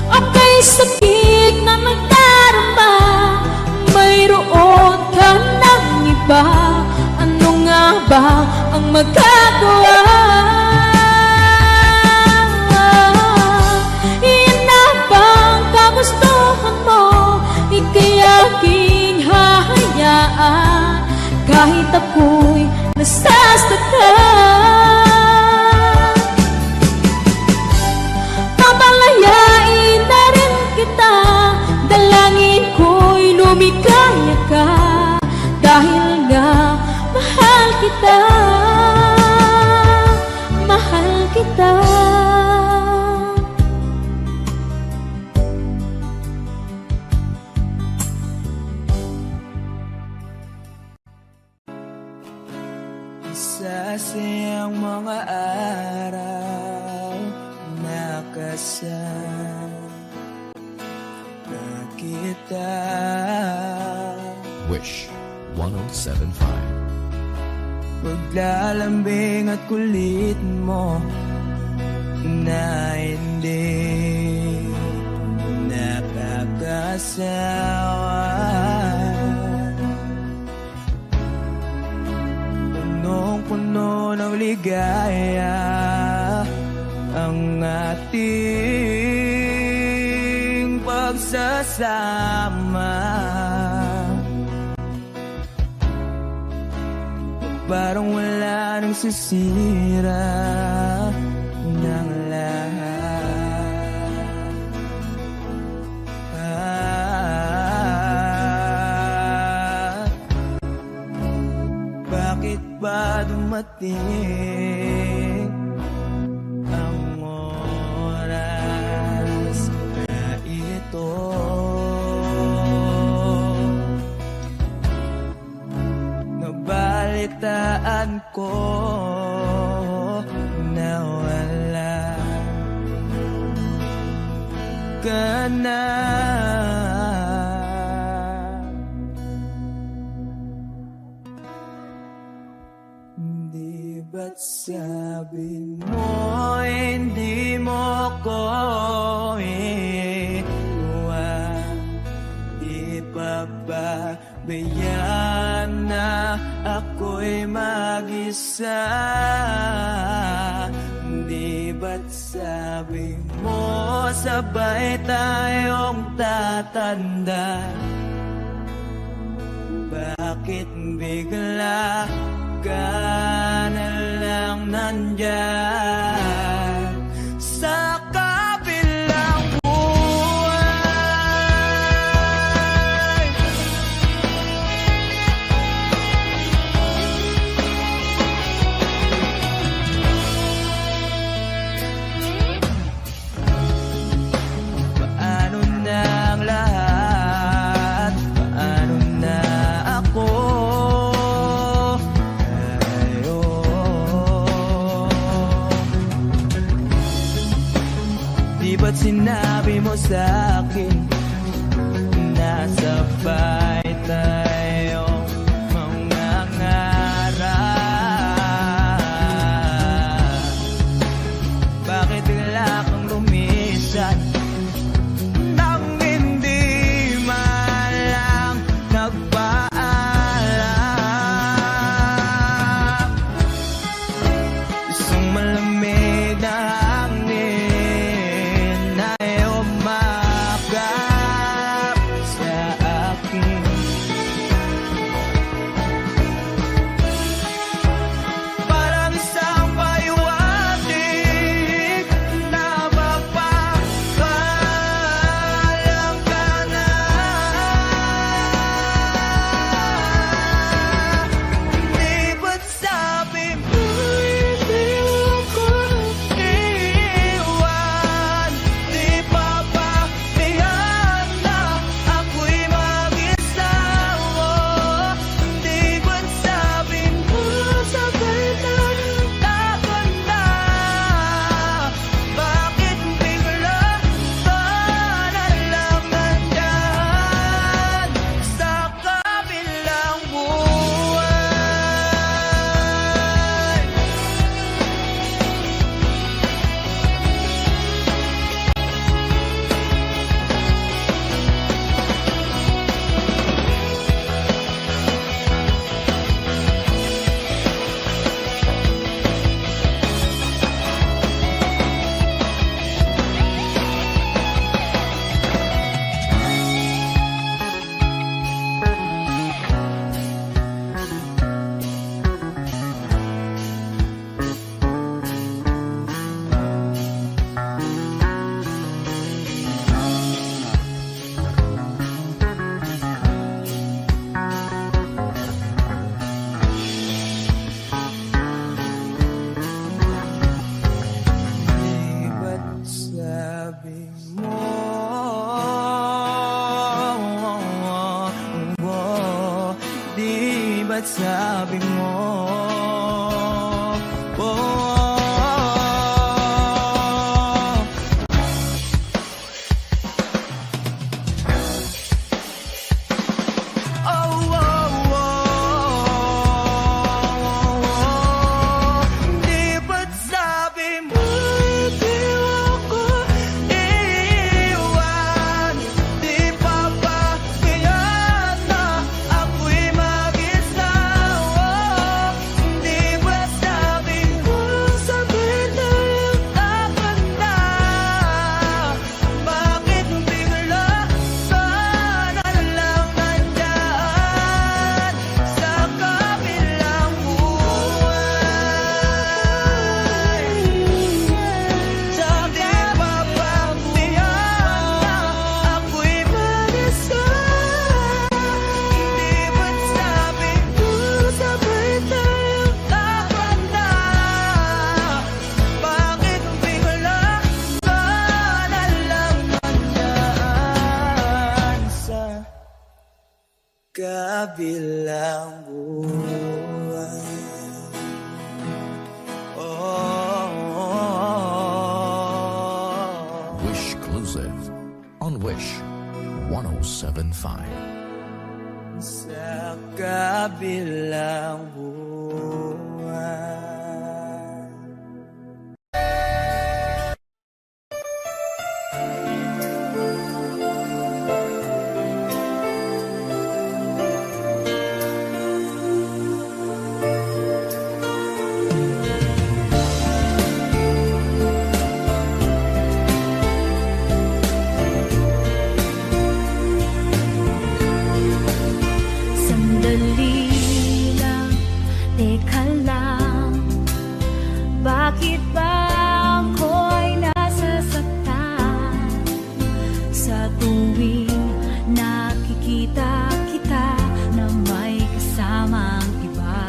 Okay, sakit na nagdarama, mayroon ka ng iba. Ano nga ba ang magagawa? Iyan na ba ang kagustuhan mo? Ika'y aking hahayaan kahit ako'y nasasaktan. Papalayain na rin kita, dalangin ko'y lumikaya ka, dahil nga mahal kita, mahal kita. Sasayang mga araw na kasama kita. Wish 1075. Paglalambing at kulit mo na hindi nakakasawa. Punong-puno ng ligaya ang ating pagsasama. Parang wala nang sisira ng lahat. Bakit ba dumating ang oras na ito? Nabalitaan ko na wala ka na. Di ba't sabi mo hindi mo ko iwan? Di pa ba bayaan na ako'y mag-isa? Di ba't sabi mo sabay tayong tatanda? Bakit bigla ka na lang nandyan sa kabilang buhay? Paano na ang lahat? Paano na ako? Di ba't sinabi mo sa'kin na sabay tayong mangangarap? Bakit bigla kang lumisan nang hindi man lang kabilang buwan. Wish Exclusive on Wish 1075. Sa kabilang buwan. Sandali lang, teka lang, bakit ba ako'y nasasaktan sa tuwing nakikita kita na may kasamang iba?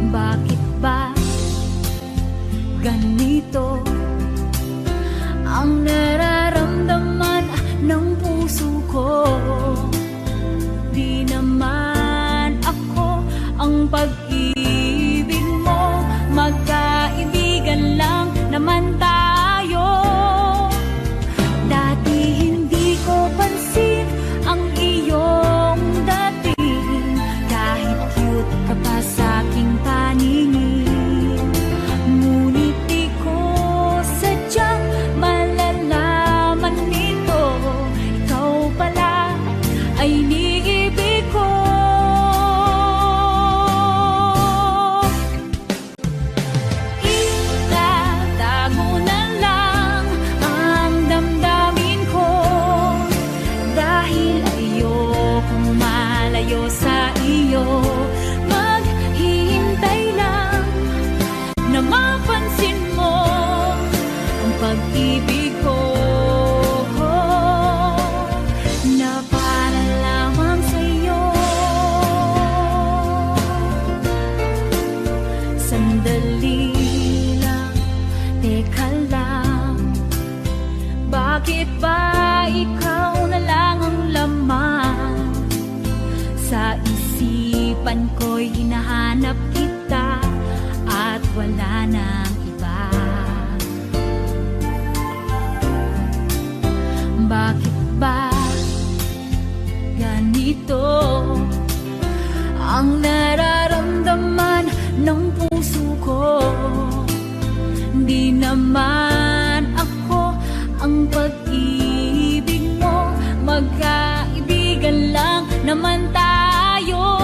Bakit ba ganito ang nararamdaman ng puso ko? Di naman ako ang pag-ibig mo, magkaibigan lang naman tayo. Dati hindi ko pansin ang iyong dating, kahit cute ka pa sa aking paningin. Ngunit di ko sadyang malalaman nito, ikaw pala ay iniibig ko. Itatago na lang ang damdamin ko, dahil ayokong malayo sa iyo. Maghihintay lang na mapansin mo ang pag-ibig ko, na para lamang sa'yo. Sandali lang, teka lang, bakit ba ikaw na lang ang laman sa isipan ko'y hinahanap kita at wala nang iba? Bakit ba ganito ang nararamdaman ng puso ko? Di naman ako ang pag-ibig mo, magkaibigan lang naman tayo.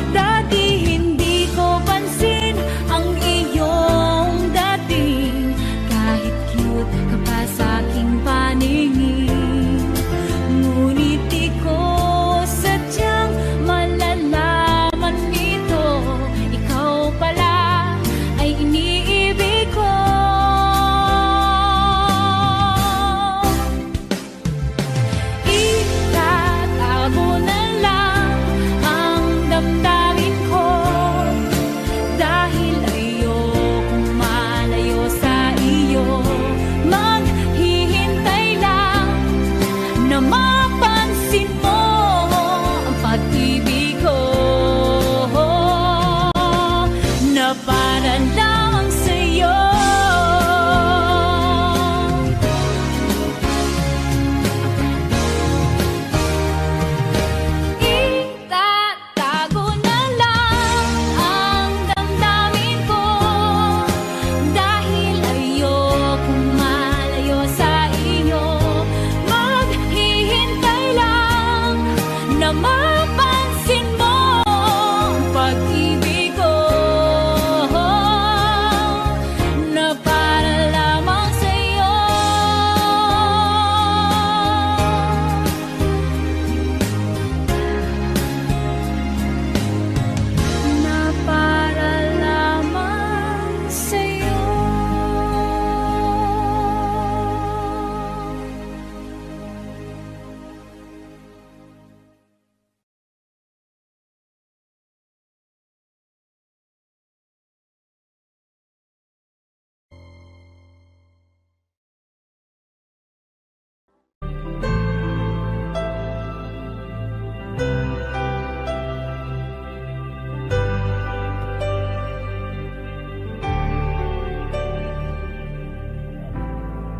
Dati hindi ko pansin ang iyong dating, kahit cute ka pa sa aking paningin. Ngunit di ko sadyang malalaman nito, ikaw pala ay iniibig ko.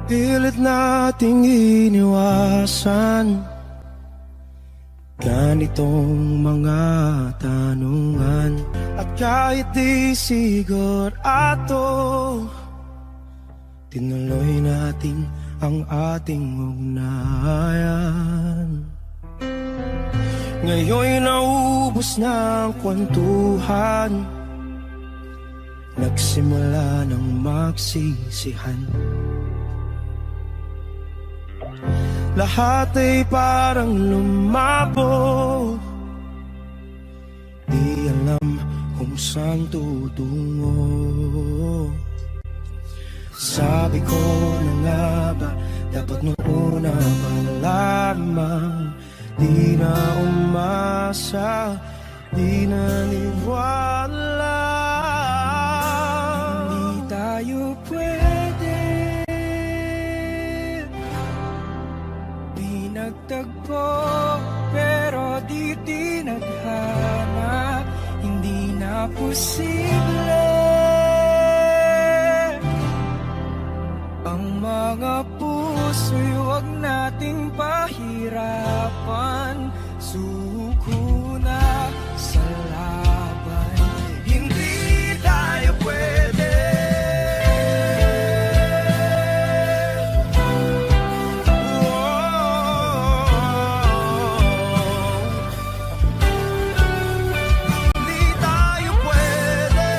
Pilit nating iniwasan ganitong mga tanungan. At kahit di sigurado, tinuloy natin ang ating ugnayan. Ngayon'y naubos na ang kwentuhan, nagsimula ng magsisihan. Lahat ay parang lumabo, di alam kung saan tutungo. Sabi ko na nga ba, dapat nung una pa lamang, di na umasa, di naniwala. Hindi tayo pwede pinagtagpo, pero di tinadhana. Hindi na posible ang mga puso'y huwag nating pahirapan. Suko na sa laban, hindi tayo pwede. Hindi tayo pwede.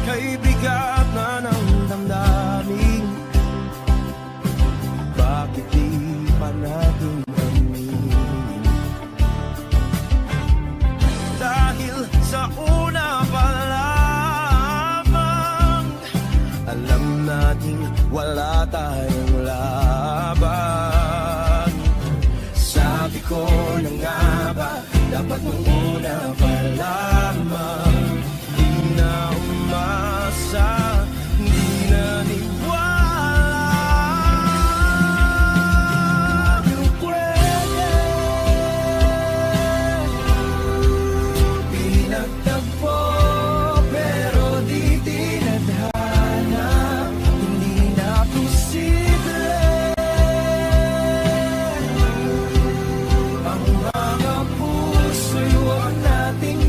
Kay bigat na ng damdamin, bakit di pa natin aminin? Dahil sa una pa lamang, alam natin wala tayong laban. Sabi ko na nga ba, dapat nung una pa lamang, di na umasa, di naniwala. Di pwede pinagtagpo, pero di tinadhana. Hindi na posible ang mga puso'y huwag nating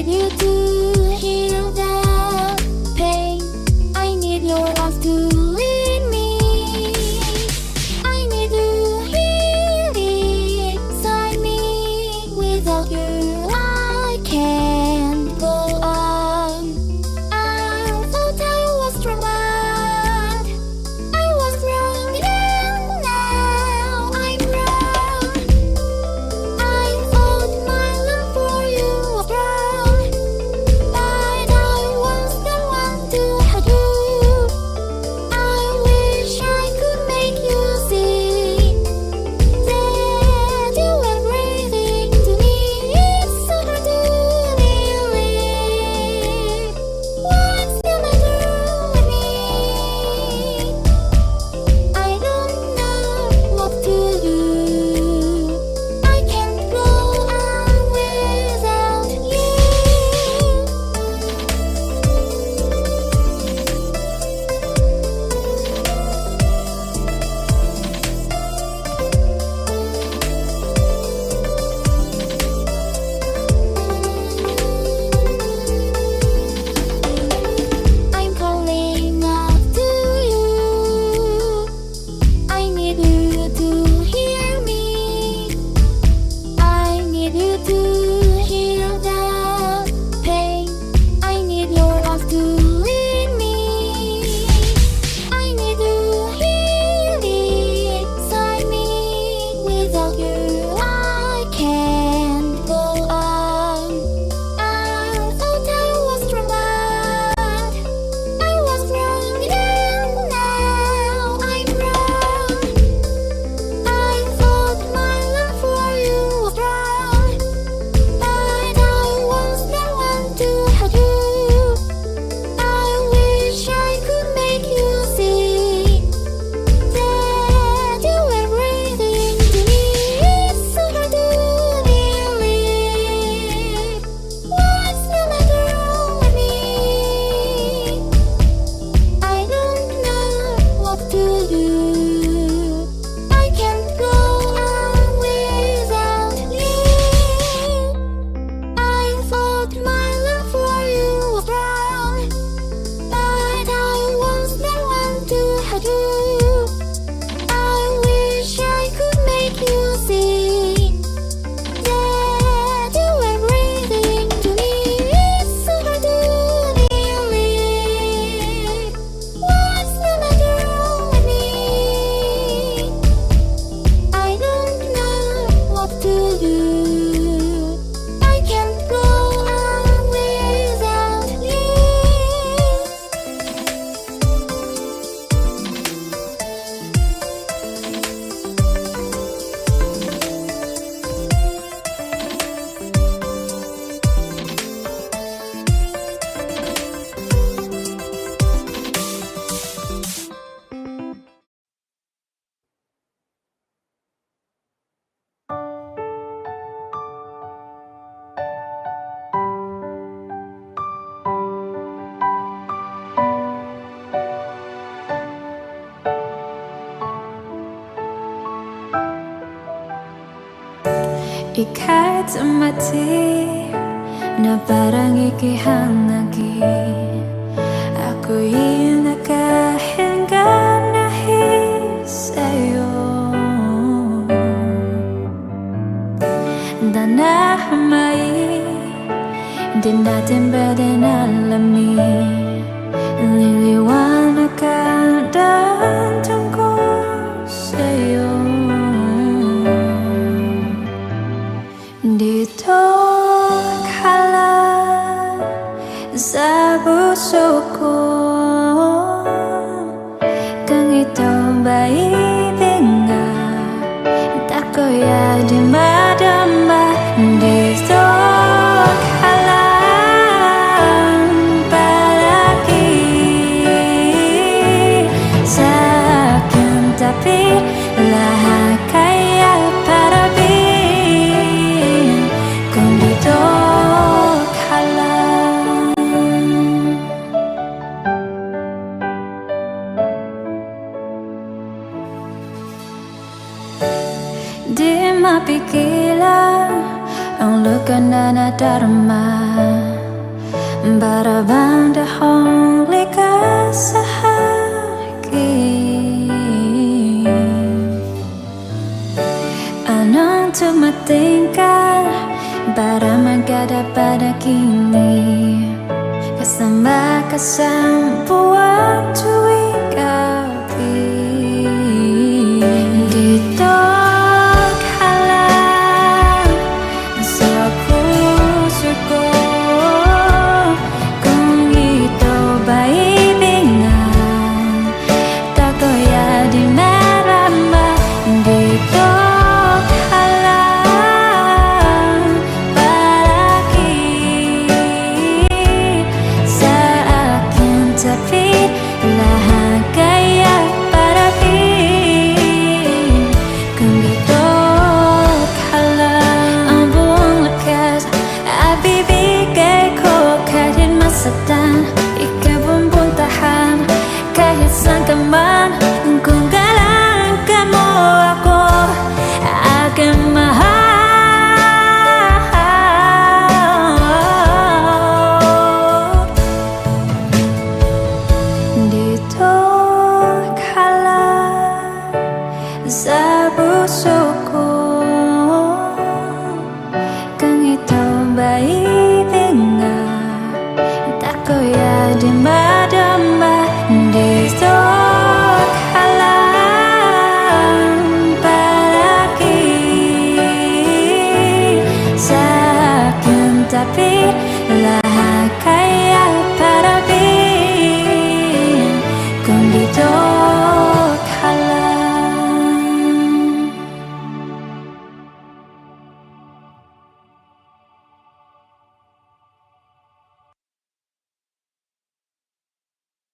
need you to heal the pain. I need your arms to lead me. I need to heal inside me. Without you, I can't go on. I thought I was strong, but I was wrong, and now I'm wrong. I thought my love for you was strong, but I was the one to hurt you. I wish I could make you see that you were everything to me. It's so hard to believe. What's the matter with me? I don't know what to do. I can't go on without you. I'm calling out to you. I need you to hear me. I need you to heal the pain. I need your arms to lead me. I need to heal inside me. Without you, I can't go on. I thought I was strong, but I was wrong, and now I'm wrong. I thought my love for you was strong, but I was the one to hurt you. I wish I could make you see that you were everything to me. It's so hard to believe. What's the matter with me? I don't know what to do. I can't go on without you. I thought my love for you was strong, but I was the one to hurt you. I wish I could make you see that you were everything to me. It's so hard to believe. What's the matter with me? I don't know what to do. I can't go on without you. Ika'y tumati na parang ikihangagi. Ako'y nakahinga dahil sa'yo. Danahimay, di natin pwede nalamin. Liliwanag ka dahil tungkol sa'yo. Dito ka lang sa puso ko. Kung ito ba ibig nga, ako'y di madama. Dito ka lang palagi sa aking tabi. Lahat kaya para kung dito ka lang. Di mapigilan ang luka na nadarama. Para bang dahong likas sa akin? Anong tumating ka para magkada pada kini? Kasama ka sa buwan